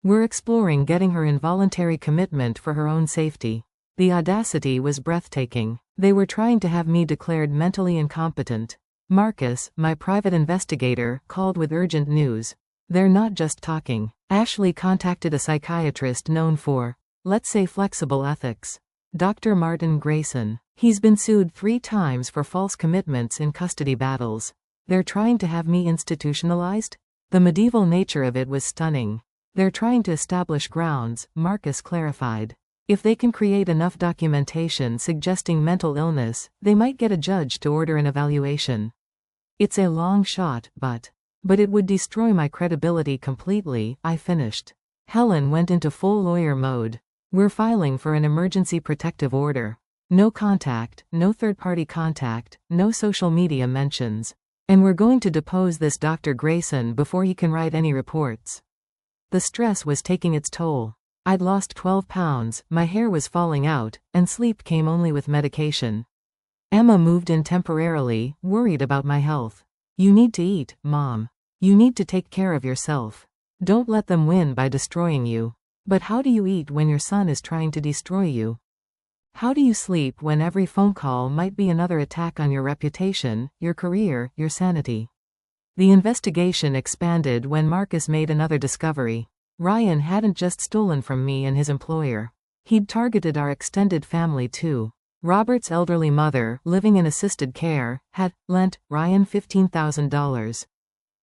"We're exploring getting her involuntary commitment for her own safety." The audacity was breathtaking. They were trying to have me declared mentally incompetent. Marcus, my private investigator, called with urgent news. "They're not just talking." Ashley contacted a psychiatrist known for, let's say, flexible ethics. Dr. Martin Grayson. He's been sued 3 times for false commitments in custody battles. "They're trying to have me institutionalized?" The medieval nature of it was stunning. "They're trying to establish grounds," Marcus clarified. "If they can create enough documentation suggesting mental illness, they might get a judge to order an evaluation. It's a long shot, but it would destroy my credibility completely," I finished. Helen went into full lawyer mode. "We're filing for an emergency protective order. No contact, no third-party contact, no social media mentions. And we're going to depose this Dr. Grayson before he can write any reports." The stress was taking its toll. I'd lost 12 pounds, my hair was falling out, and sleep came only with medication. Emma moved in temporarily, worried about my health. "You need to eat, Mom. You need to take care of yourself. Don't let them win by destroying you." "But how do you eat when your son is trying to destroy you? How do you sleep when every phone call might be another attack on your reputation, your career, your sanity?" The investigation expanded when Marcus made another discovery. Ryan hadn't just stolen from me and his employer. He'd targeted our extended family too. Robert's elderly mother, living in assisted care, had lent Ryan $15,000.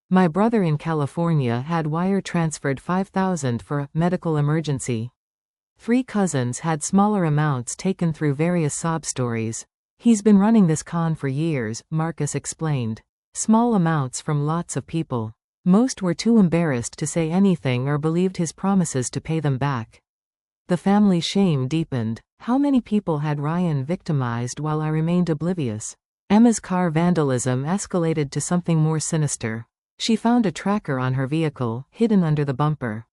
My brother in California had wire transferred $5,000 for a medical emergency. 3 cousins had smaller amounts taken through various sob stories. "He's been running this con for years," Marcus explained. "Small amounts from lots of people. Most were too embarrassed to say anything or believed his promises to pay them back." The family shame deepened. How many people had Ryan victimized while I remained oblivious? Emma's car vandalism escalated to something more sinister. She found a tracker on her vehicle, hidden under the bumper.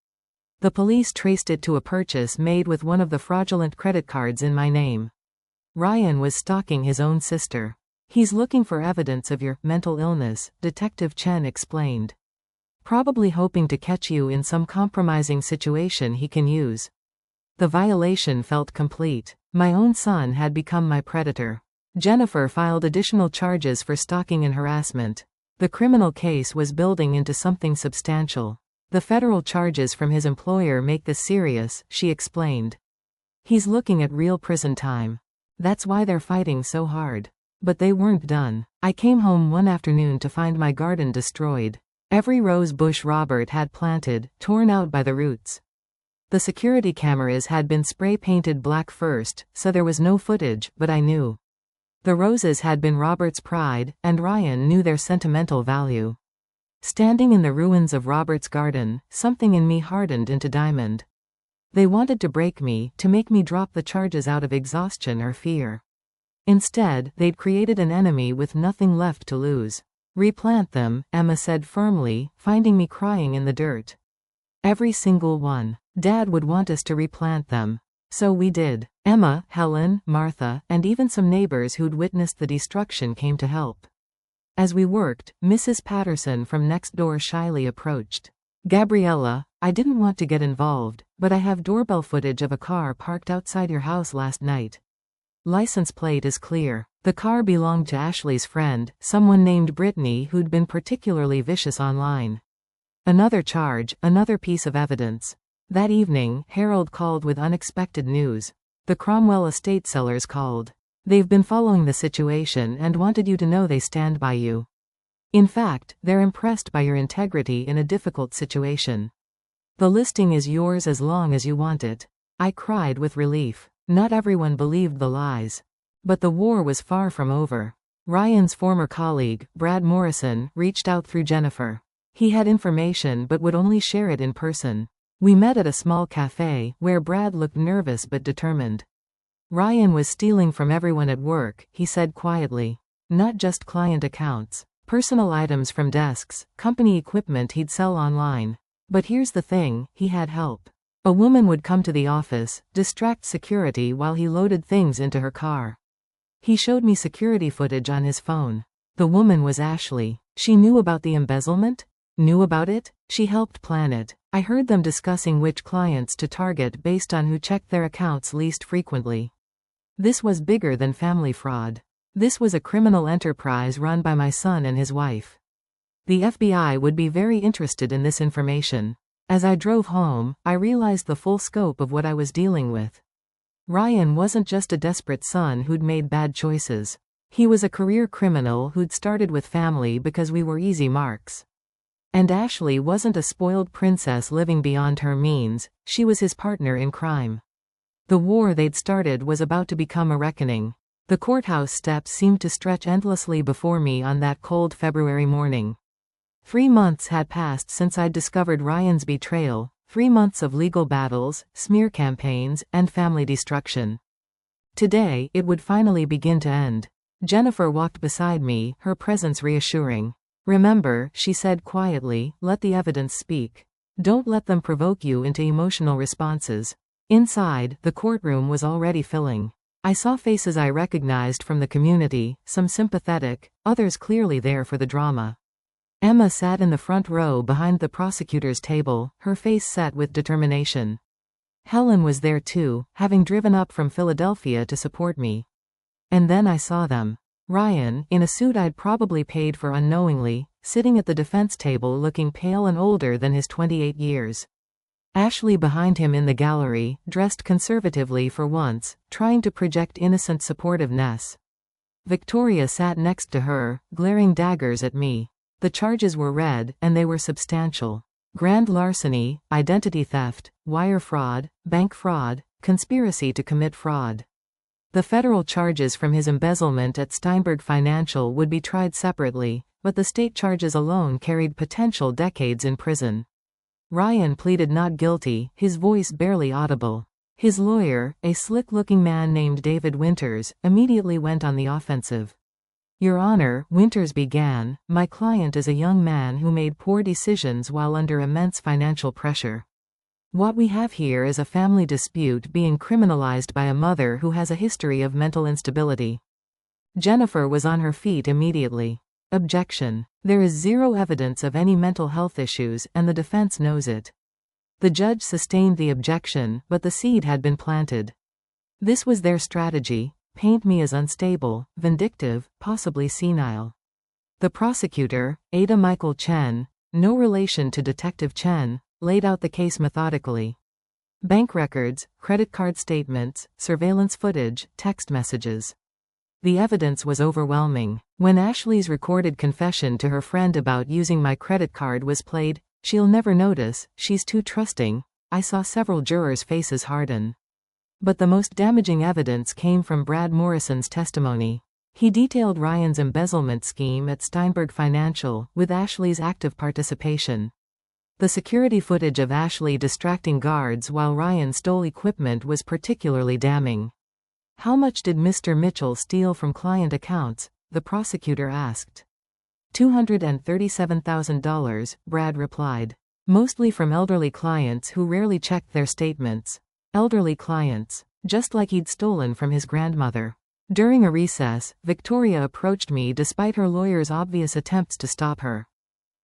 The police traced it to a purchase made with one of the fraudulent credit cards in my name. Ryan was stalking his own sister. "He's looking for evidence of your mental illness," Detective Chen explained. "Probably hoping to catch you in some compromising situation he can use." The violation felt complete. My own son had become my predator. Jennifer filed additional charges for stalking and harassment. The criminal case was building into something substantial. "The federal charges from his employer make this serious," she explained. "He's looking at real prison time. That's why they're fighting so hard." But they weren't done. I came home one afternoon to find my garden destroyed. Every rose bush Robert had planted, torn out by the roots. The security cameras had been spray-painted black first, so there was no footage, but I knew. The roses had been Robert's pride, and Ryan knew their sentimental value. Standing in the ruins of Robert's garden, something in me hardened into diamond. They wanted to break me, to make me drop the charges out of exhaustion or fear. Instead, they'd created an enemy with nothing left to lose. Replant them, Emma said firmly, finding me crying in the dirt. Every single one. Dad would want us to replant them. So we did. Emma, Helen, Martha, and even some neighbors who'd witnessed the destruction came to help. As we worked, Mrs. Patterson from next door shyly approached. Gabriella, I didn't want to get involved, but I have doorbell footage of a car parked outside your house last night. License plate is clear. The car belonged to Ashley's friend, someone named Brittany who'd been particularly vicious online. Another charge, another piece of evidence. That evening, Harold called with unexpected news. The Cromwell estate sellers called. They've been following the situation and wanted you to know they stand by you. In fact, they're impressed by your integrity in a difficult situation. The listing is yours as long as you want it. I cried with relief. Not everyone believed the lies. But the war was far from over. Ryan's former colleague, Brad Morrison, reached out through Jennifer. He had information but would only share it in person. We met at a small cafe, where Brad looked nervous but determined. Ryan was stealing from everyone at work, he said quietly. Not just client accounts. Personal items from desks, company equipment he'd sell online. But here's the thing, he had help. A woman would come to the office, distract security while he loaded things into her car. He showed me security footage on his phone. The woman was Ashley. She knew about the embezzlement? Knew about it? She helped plan it. I heard them discussing which clients to target based on who checked their accounts least frequently. This was bigger than family fraud. This was a criminal enterprise run by my son and his wife. The FBI would be very interested in this information. As I drove home, I realized the full scope of what I was dealing with. Ryan wasn't just a desperate son who'd made bad choices. He was a career criminal who'd started with family because we were easy marks. And Ashley wasn't a spoiled princess living beyond her means, she was his partner in crime. The war they'd started was about to become a reckoning. The courthouse steps seemed to stretch endlessly before me on that cold February morning. 3 months had passed since I'd discovered Ryan's betrayal, 3 months of legal battles, smear campaigns, and family destruction. Today, it would finally begin to end. Jennifer walked beside me, her presence reassuring. Remember, she said quietly, let the evidence speak. Don't let them provoke you into emotional responses. Inside, the courtroom was already filling. I saw faces I recognized from the community, some sympathetic, others clearly there for the drama. Emma sat in the front row behind the prosecutor's table, her face set with determination. Helen was there too, having driven up from Philadelphia to support me. And then I saw them. Ryan, in a suit I'd probably paid for unknowingly, sitting at the defense table looking pale and older than his 28 years. Ashley behind him in the gallery, dressed conservatively for once, trying to project innocent supportiveness. Victoria sat next to her, glaring daggers at me. The charges were read, and they were substantial. Grand larceny, identity theft, wire fraud, bank fraud, conspiracy to commit fraud. The federal charges from his embezzlement at Steinberg Financial would be tried separately, but the state charges alone carried potential decades in prison. Ryan pleaded not guilty, his voice barely audible. His lawyer, a slick-looking man named David Winters, immediately went on the offensive. Your Honor, Winters began, my client is a young man who made poor decisions while under immense financial pressure. What we have here is a family dispute being criminalized by a mother who has a history of mental instability. Jennifer was on her feet immediately. Objection. There is zero evidence of any mental health issues, and the defense knows it. The judge sustained the objection, but the seed had been planted. This was their strategy. Paint me as unstable, vindictive, possibly senile. The prosecutor, Ada Michael Chen, no relation to Detective Chen, laid out the case methodically. Bank records, credit card statements, surveillance footage, text messages. The evidence was overwhelming. When Ashley's recorded confession to her friend about using my credit card was played, she'll never notice, she's too trusting, I saw several jurors' faces harden. But the most damaging evidence came from Brad Morrison's testimony. He detailed Ryan's embezzlement scheme at Steinberg Financial, with Ashley's active participation. The security footage of Ashley distracting guards while Ryan stole equipment was particularly damning. How much did Mr. Mitchell steal from client accounts? The prosecutor asked. $237,000, Brad replied. Mostly from elderly clients who rarely checked their statements. Elderly clients. Just like he'd stolen from his grandmother. During a recess, Victoria approached me despite her lawyer's obvious attempts to stop her.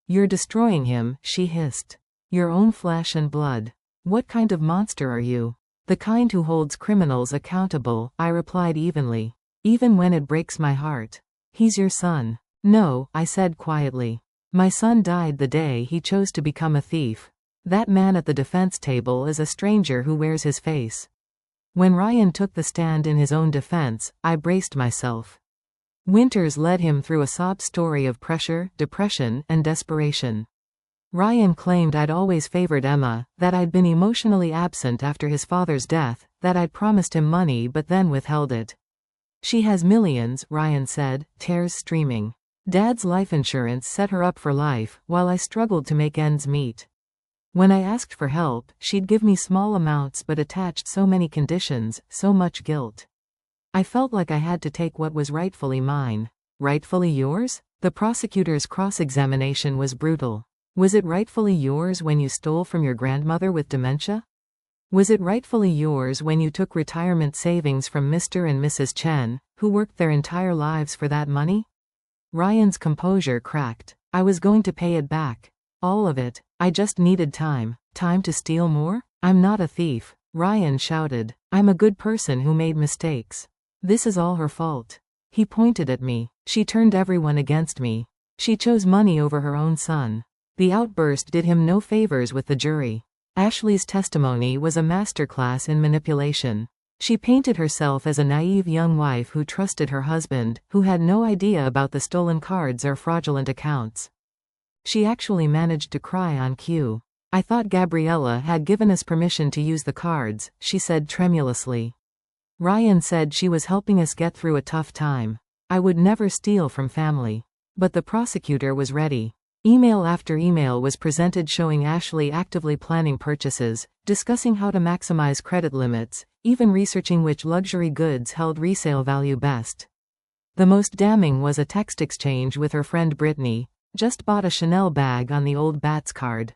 You're destroying him, she hissed. Your own flesh and blood. What kind of monster are you? The kind who holds criminals accountable, I replied evenly. Even when it breaks my heart. He's your son. No, I said quietly. My son died the day he chose to become a thief. That man at the defense table is a stranger who wears his face. When Ryan took the stand in his own defense, I braced myself. Winters led him through a sob story of pressure, depression, and desperation. Ryan claimed I'd always favored Emma, that I'd been emotionally absent after his father's death, that I'd promised him money but then withheld it. She has millions, Ryan said, tears streaming. Dad's life insurance set her up for life, while I struggled to make ends meet. When I asked for help, she'd give me small amounts but attached so many conditions, so much guilt. I felt like I had to take what was rightfully mine. Rightfully yours? The prosecutor's cross-examination was brutal. Was it rightfully yours when you stole from your grandmother with dementia? Was it rightfully yours when you took retirement savings from Mr. and Mrs. Chen, who worked their entire lives for that money? Ryan's composure cracked. I was going to pay it back. All of it. I just needed time. Time to steal more? I'm not a thief. Ryan shouted. I'm a good person who made mistakes. This is all her fault. He pointed at me. She turned everyone against me. She chose money over her own son. The outburst did him no favors with the jury. Ashley's testimony was a masterclass in manipulation. She painted herself as a naive young wife who trusted her husband, who had no idea about the stolen cards or fraudulent accounts. She actually managed to cry on cue. I thought Gabriella had given us permission to use the cards, she said tremulously. Ryan said she was helping us get through a tough time. I would never steal from family. But the prosecutor was ready. Email after email was presented showing Ashley actively planning purchases, discussing how to maximize credit limits, even researching which luxury goods held resale value best. The most damning was a text exchange with her friend Brittany. Just bought a Chanel bag on the old Bats card.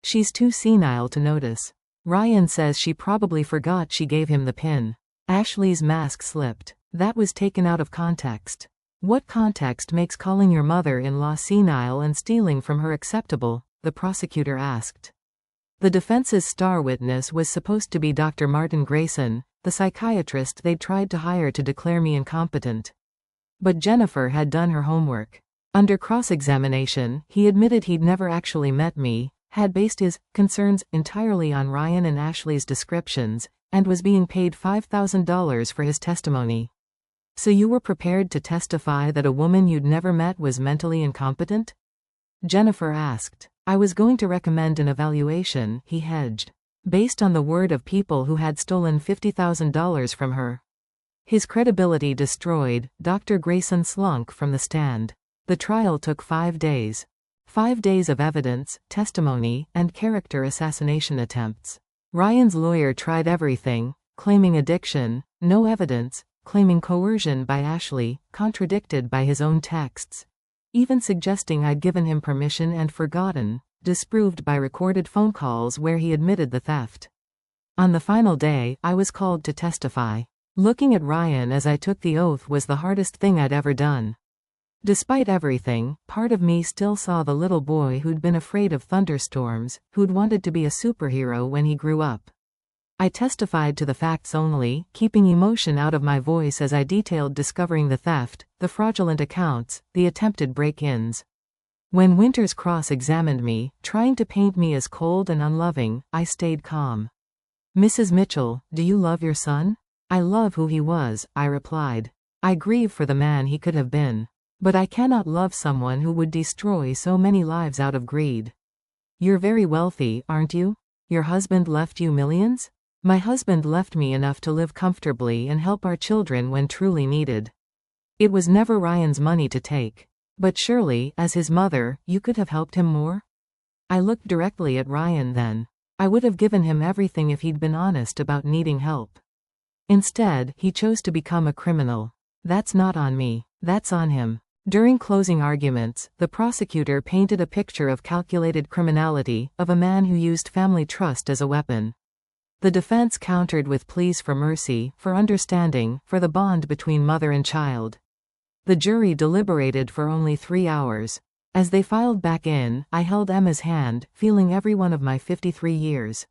She's too senile to notice. Ryan says she probably forgot she gave him the pin. Ashley's mask slipped. That was taken out of context. What context makes calling your mother-in-law senile and stealing from her acceptable? The prosecutor asked. The defense's star witness was supposed to be Dr. Martin Grayson, the psychiatrist they'd tried to hire to declare me incompetent. But Jennifer had done her homework. Under cross-examination, he admitted he'd never actually met me, had based his concerns entirely on Ryan and Ashley's descriptions, and was being paid $5,000 for his testimony. So you were prepared to testify that a woman you'd never met was mentally incompetent? Jennifer asked. I was going to recommend an evaluation, he hedged. Based on the word of people who had stolen $50,000 from her. His credibility destroyed, Dr. Grayson slunk from the stand. The trial took 5 days. 5 days of evidence, testimony, and character assassination attempts. Ryan's lawyer tried everything, claiming addiction, no evidence, claiming coercion by Ashley, contradicted by his own texts. Even suggesting I'd given him permission and forgotten, disproved by recorded phone calls where he admitted the theft. On the final day, I was called to testify. Looking at Ryan as I took the oath was the hardest thing I'd ever done. Despite everything, part of me still saw the little boy who'd been afraid of thunderstorms, who'd wanted to be a superhero when he grew up. I testified to the facts only, keeping emotion out of my voice as I detailed discovering the theft, the fraudulent accounts, the attempted break-ins. When Winters cross-examined me, trying to paint me as cold and unloving, I stayed calm. Mrs. Mitchell, do you love your son? I love who he was, I replied. I grieve for the man he could have been. But I cannot love someone who would destroy so many lives out of greed. You're very wealthy, aren't you? Your husband left you millions? My husband left me enough to live comfortably and help our children when truly needed. It was never Ryan's money to take. But surely, as his mother, you could have helped him more? I looked directly at Ryan then. I would have given him everything if he'd been honest about needing help. Instead, he chose to become a criminal. That's not on me. That's on him. During closing arguments, the prosecutor painted a picture of calculated criminality, of a man who used family trust as a weapon. The defense countered with pleas for mercy, for understanding, for the bond between mother and child. The jury deliberated for only 3 hours. As they filed back in, I held Emma's hand, feeling every one of my 53 years.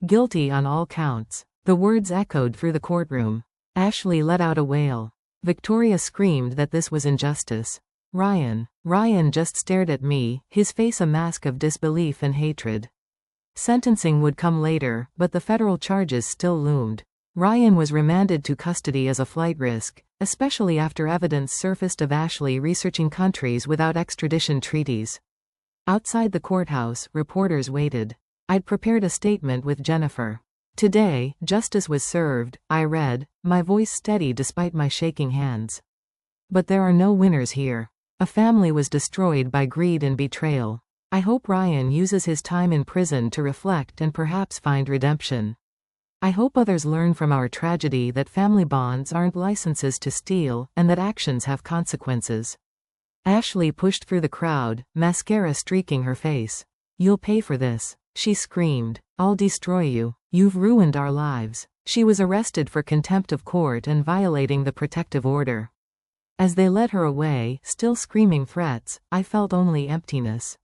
Guilty on all counts. The words echoed through the courtroom. Ashley let out a wail. Victoria screamed that this was injustice. Ryan just stared at me, his face a mask of disbelief and hatred. Sentencing would come later, but the federal charges still loomed. Ryan was remanded to custody as a flight risk, especially after evidence surfaced of Ashley researching countries without extradition treaties. Outside the courthouse, reporters waited. I'd prepared a statement with Jennifer. Today, justice was served, I read, my voice steady despite my shaking hands. But there are no winners here. A family was destroyed by greed and betrayal. I hope Ryan uses his time in prison to reflect and perhaps find redemption. I hope others learn from our tragedy that family bonds aren't licenses to steal, and that actions have consequences. Ashley pushed through the crowd, mascara streaking her face. You'll pay for this, she screamed. I'll destroy you. You've ruined our lives. She was arrested for contempt of court and violating the protective order. As they led her away, still screaming threats, I felt only emptiness.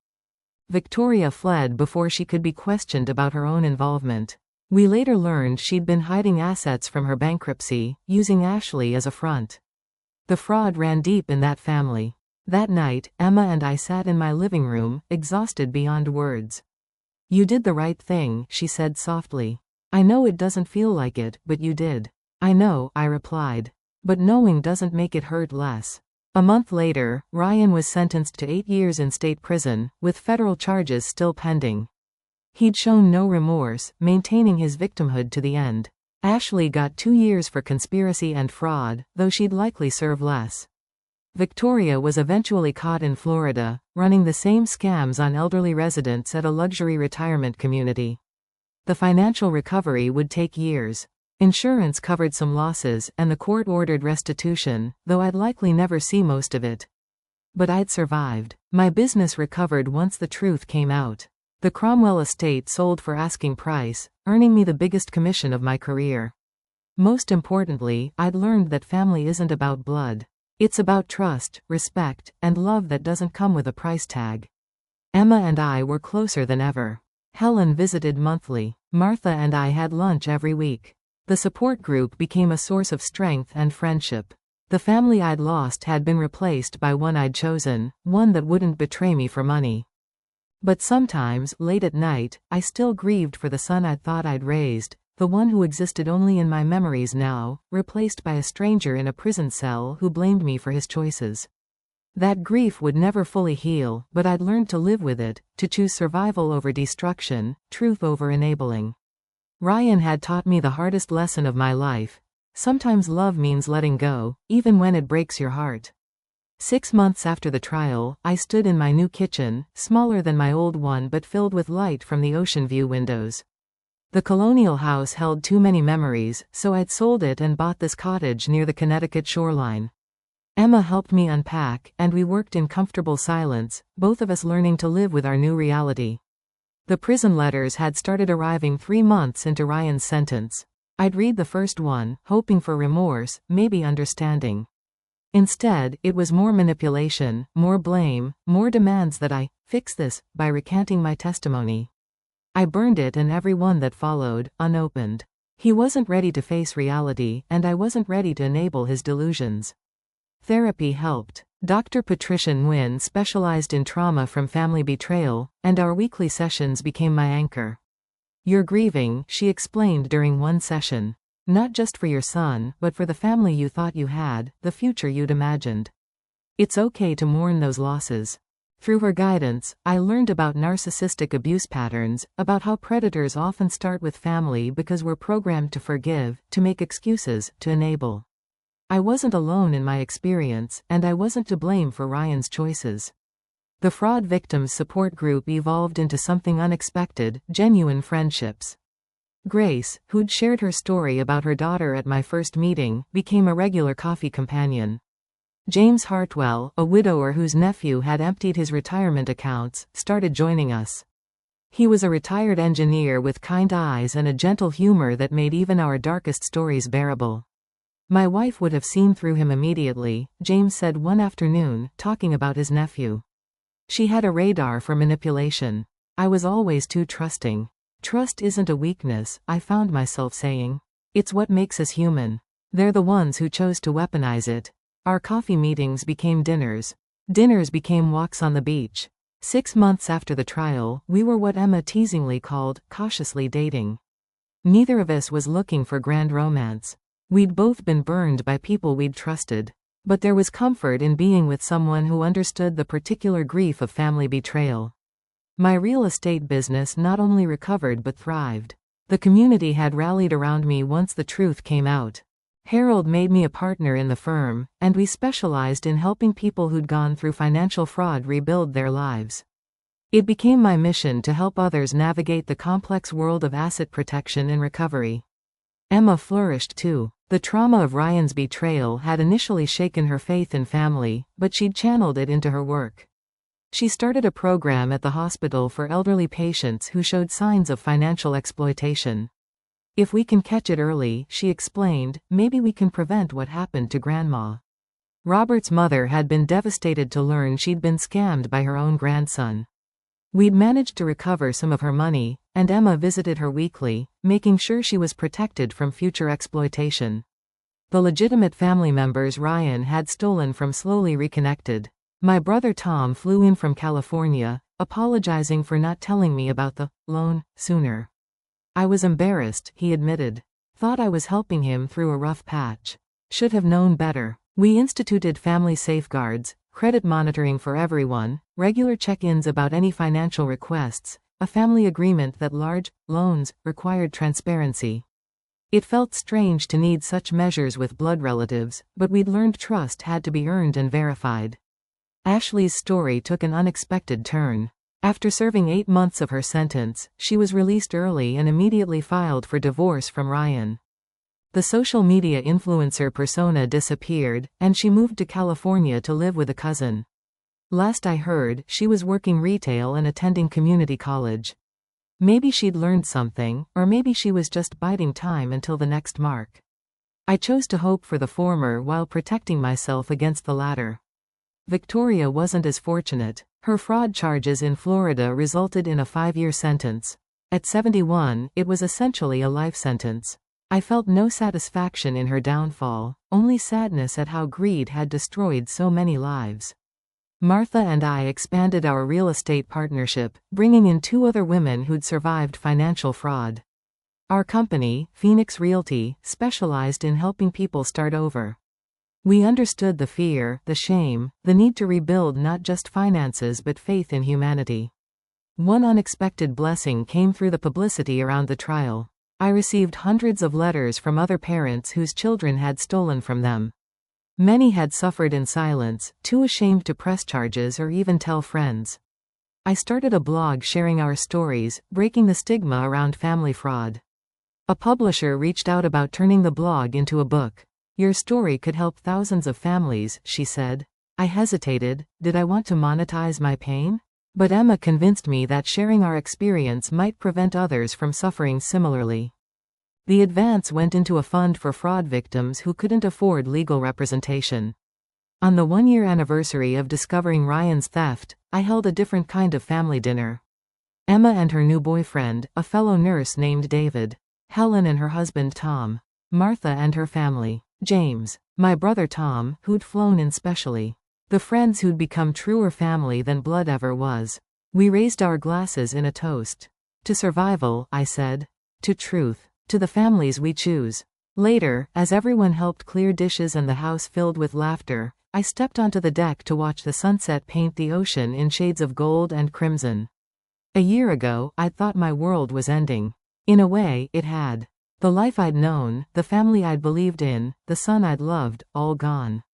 Victoria fled before she could be questioned about her own involvement. We later learned she'd been hiding assets from her bankruptcy, using Ashley as a front. The fraud ran deep in that family. That night, Emma and I sat in my living room, exhausted beyond words. You did the right thing, she said softly. I know it doesn't feel like it, but you did. I know, I replied. But knowing doesn't make it hurt less. A month later, Ryan was sentenced to 8 years in state prison, with federal charges still pending. He'd shown no remorse, maintaining his victimhood to the end. Ashley got 2 years for conspiracy and fraud, though she'd likely serve less. Victoria was eventually caught in Florida, running the same scams on elderly residents at a luxury retirement community. The financial recovery would take years. Insurance covered some losses, and the court ordered restitution, though I'd likely never see most of it. But I'd survived. My business recovered once the truth came out. The Cromwell estate sold for asking price, earning me the biggest commission of my career. Most importantly, I'd learned that family isn't about blood. It's about trust, respect, and love that doesn't come with a price tag. Emma and I were closer than ever. Helen visited monthly. Martha and I had lunch every week. The support group became a source of strength and friendship. The family I'd lost had been replaced by one I'd chosen, one that wouldn't betray me for money. But sometimes, late at night, I still grieved for the son I'd thought I'd raised, the one who existed only in my memories now, replaced by a stranger in a prison cell who blamed me for his choices. That grief would never fully heal, but I'd learned to live with it, to choose survival over destruction, truth over enabling. Ryan had taught me the hardest lesson of my life. Sometimes love means letting go, even when it breaks your heart. 6 months after the trial, I stood in my new kitchen, smaller than my old one but filled with light from the ocean view windows. The colonial house held too many memories, so I'd sold it and bought this cottage near the Connecticut shoreline. Emma helped me unpack, and we worked in comfortable silence, both of us learning to live with our new reality. The prison letters had started arriving 3 months into Ryan's sentence. I'd read the first one, hoping for remorse, maybe understanding. Instead, it was more manipulation, more blame, more demands that I fix this by recanting my testimony. I burned it and every one that followed, unopened. He wasn't ready to face reality, and I wasn't ready to enable his delusions. Therapy helped. Dr. Patricia Nguyen specialized in trauma from family betrayal, and our weekly sessions became my anchor. You're grieving, she explained during one session. Not just for your son, but for the family you thought you had, the future you'd imagined. It's okay to mourn those losses. Through her guidance, I learned about narcissistic abuse patterns, about how predators often start with family because we're programmed to forgive, to make excuses, to enable. I wasn't alone in my experience, and I wasn't to blame for Ryan's choices. The fraud victims support group evolved into something unexpected, genuine friendships. Grace, who'd shared her story about her daughter at my first meeting, became a regular coffee companion. James Hartwell, a widower whose nephew had emptied his retirement accounts, started joining us. He was a retired engineer with kind eyes and a gentle humor that made even our darkest stories bearable. My wife would have seen through him immediately, James said one afternoon, talking about his nephew. She had a radar for manipulation. I was always too trusting. Trust isn't a weakness, I found myself saying. It's what makes us human. They're the ones who chose to weaponize it. Our coffee meetings became dinners. Dinners became walks on the beach. 6 months after the trial, we were what Emma teasingly called, cautiously dating. Neither of us was looking for grand romance. We'd both been burned by people we'd trusted. But there was comfort in being with someone who understood the particular grief of family betrayal. My real estate business not only recovered but thrived. The community had rallied around me once the truth came out. Harold made me a partner in the firm, and we specialized in helping people who'd gone through financial fraud rebuild their lives. It became my mission to help others navigate the complex world of asset protection and recovery. Emma flourished too. The trauma of Ryan's betrayal had initially shaken her faith in family, but she'd channeled it into her work. She started a program at the hospital for elderly patients who showed signs of financial exploitation. If we can catch it early, she explained, maybe we can prevent what happened to Grandma. Robert's mother had been devastated to learn she'd been scammed by her own grandson. We'd managed to recover some of her money, and Emma visited her weekly, making sure she was protected from future exploitation. The legitimate family members Ryan had stolen from slowly reconnected. My brother Tom flew in from California, apologizing for not telling me about the loan sooner. I was embarrassed, he admitted. Thought I was helping him through a rough patch. Should have known better. We instituted family safeguards, credit monitoring for everyone, regular check-ins about any financial requests, a family agreement that large loans required transparency. It felt strange to need such measures with blood relatives, but we'd learned trust had to be earned and verified. Ashley's story took an unexpected turn. After serving 8 months of her sentence, she was released early and immediately filed for divorce from Ryan. The social media influencer persona disappeared, and she moved to California to live with a cousin. Last I heard, she was working retail and attending community college. Maybe she'd learned something, or maybe she was just biding time until the next mark. I chose to hope for the former while protecting myself against the latter. Victoria wasn't as fortunate. Her fraud charges in Florida resulted in a 5-year sentence. At 71, it was essentially a life sentence. I felt no satisfaction in her downfall, only sadness at how greed had destroyed so many lives. Martha and I expanded our real estate partnership, bringing in 2 other women who'd survived financial fraud. Our company, Phoenix Realty, specialized in helping people start over. We understood the fear, the shame, the need to rebuild not just finances but faith in humanity. One unexpected blessing came through the publicity around the trial. I received hundreds of letters from other parents whose children had stolen from them. Many had suffered in silence, too ashamed to press charges or even tell friends. I started a blog sharing our stories, breaking the stigma around family fraud. A publisher reached out about turning the blog into a book. Your story could help thousands of families, she said. I hesitated. Did I want to monetize my pain? But Emma convinced me that sharing our experience might prevent others from suffering similarly. The advance went into a fund for fraud victims who couldn't afford legal representation. On the 1-year anniversary of discovering Ryan's theft, I held a different kind of family dinner. Emma and her new boyfriend, a fellow nurse named David. Helen and her husband Tom. Martha and her family. James. My brother Tom, who'd flown in specially. The friends who'd become truer family than blood ever was. We raised our glasses in a toast. To survival, I said. To truth. To the families we choose. Later, as everyone helped clear dishes and the house filled with laughter, I stepped onto the deck to watch the sunset paint the ocean in shades of gold and crimson. A year ago, I'd thought my world was ending. In a way, it had. The life I'd known, the family I'd believed in, the son I'd loved, all gone.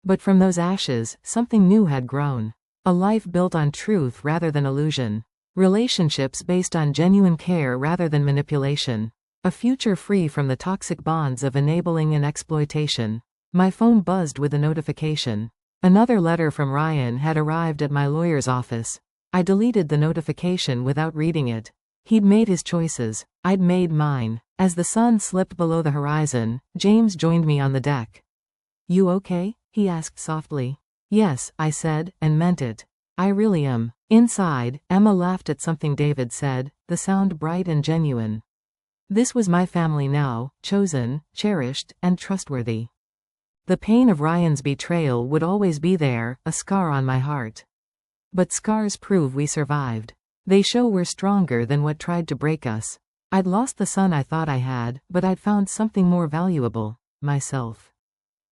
But from those ashes, something new had grown. A life built on truth rather than illusion. Relationships based on genuine care rather than manipulation. A future free from the toxic bonds of enabling and exploitation. My phone buzzed with a notification. Another letter from Ryan had arrived at my lawyer's office. I deleted the notification without reading it. He'd made his choices. I'd made mine. As the sun slipped below the horizon, James joined me on the deck. "You okay?" he asked softly. "Yes," I said, and meant it. "I really am." Inside, Emma laughed at something David said, the sound bright and genuine. This was my family now, chosen, cherished, and trustworthy. The pain of Ryan's betrayal would always be there, a scar on my heart. But scars prove we survived. They show we're stronger than what tried to break us. I'd lost the son I thought I had, but I'd found something more valuable: myself.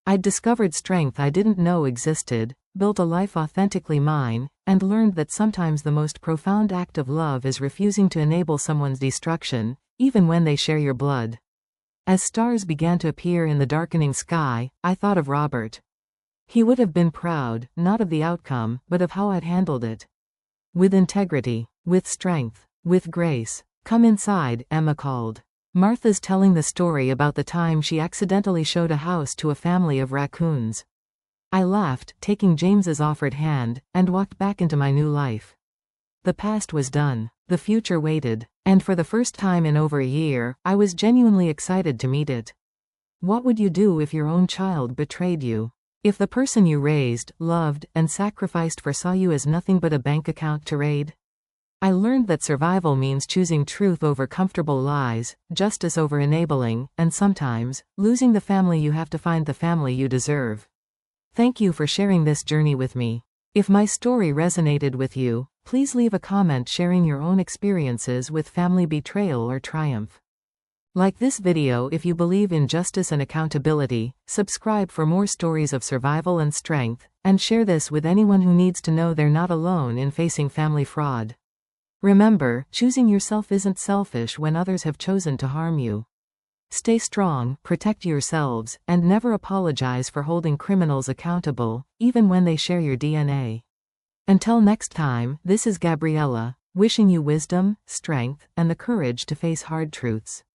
I'd discovered strength I didn't know existed, built a life authentically mine, and learned that sometimes the most profound act of love is refusing to enable someone's destruction, even when they share your blood. As stars began to appear in the darkening sky, I thought of Robert. He would have been proud, not of the outcome, but of how I'd handled it. With integrity, with strength, with grace. "Come inside," Emma called. "Martha's telling the story about the time she accidentally showed a house to a family of raccoons." I laughed, taking James's offered hand, and walked back into my new life. The past was done. The future waited. And for the first time in over a year, I was genuinely excited to meet it. What would you do if your own child betrayed you? If the person you raised, loved, and sacrificed for saw you as nothing but a bank account to raid? I learned that survival means choosing truth over comfortable lies, justice over enabling, and sometimes, losing the family you have to find the family you deserve. Thank you for sharing this journey with me. If my story resonated with you, please leave a comment sharing your own experiences with family betrayal or triumph. Like this video if you believe in justice and accountability, subscribe for more stories of survival and strength, and share this with anyone who needs to know they're not alone in facing family fraud. Remember, choosing yourself isn't selfish when others have chosen to harm you. Stay strong, protect yourselves, and never apologize for holding criminals accountable, even when they share your DNA. Until next time, this is Gabriella, wishing you wisdom, strength, and the courage to face hard truths.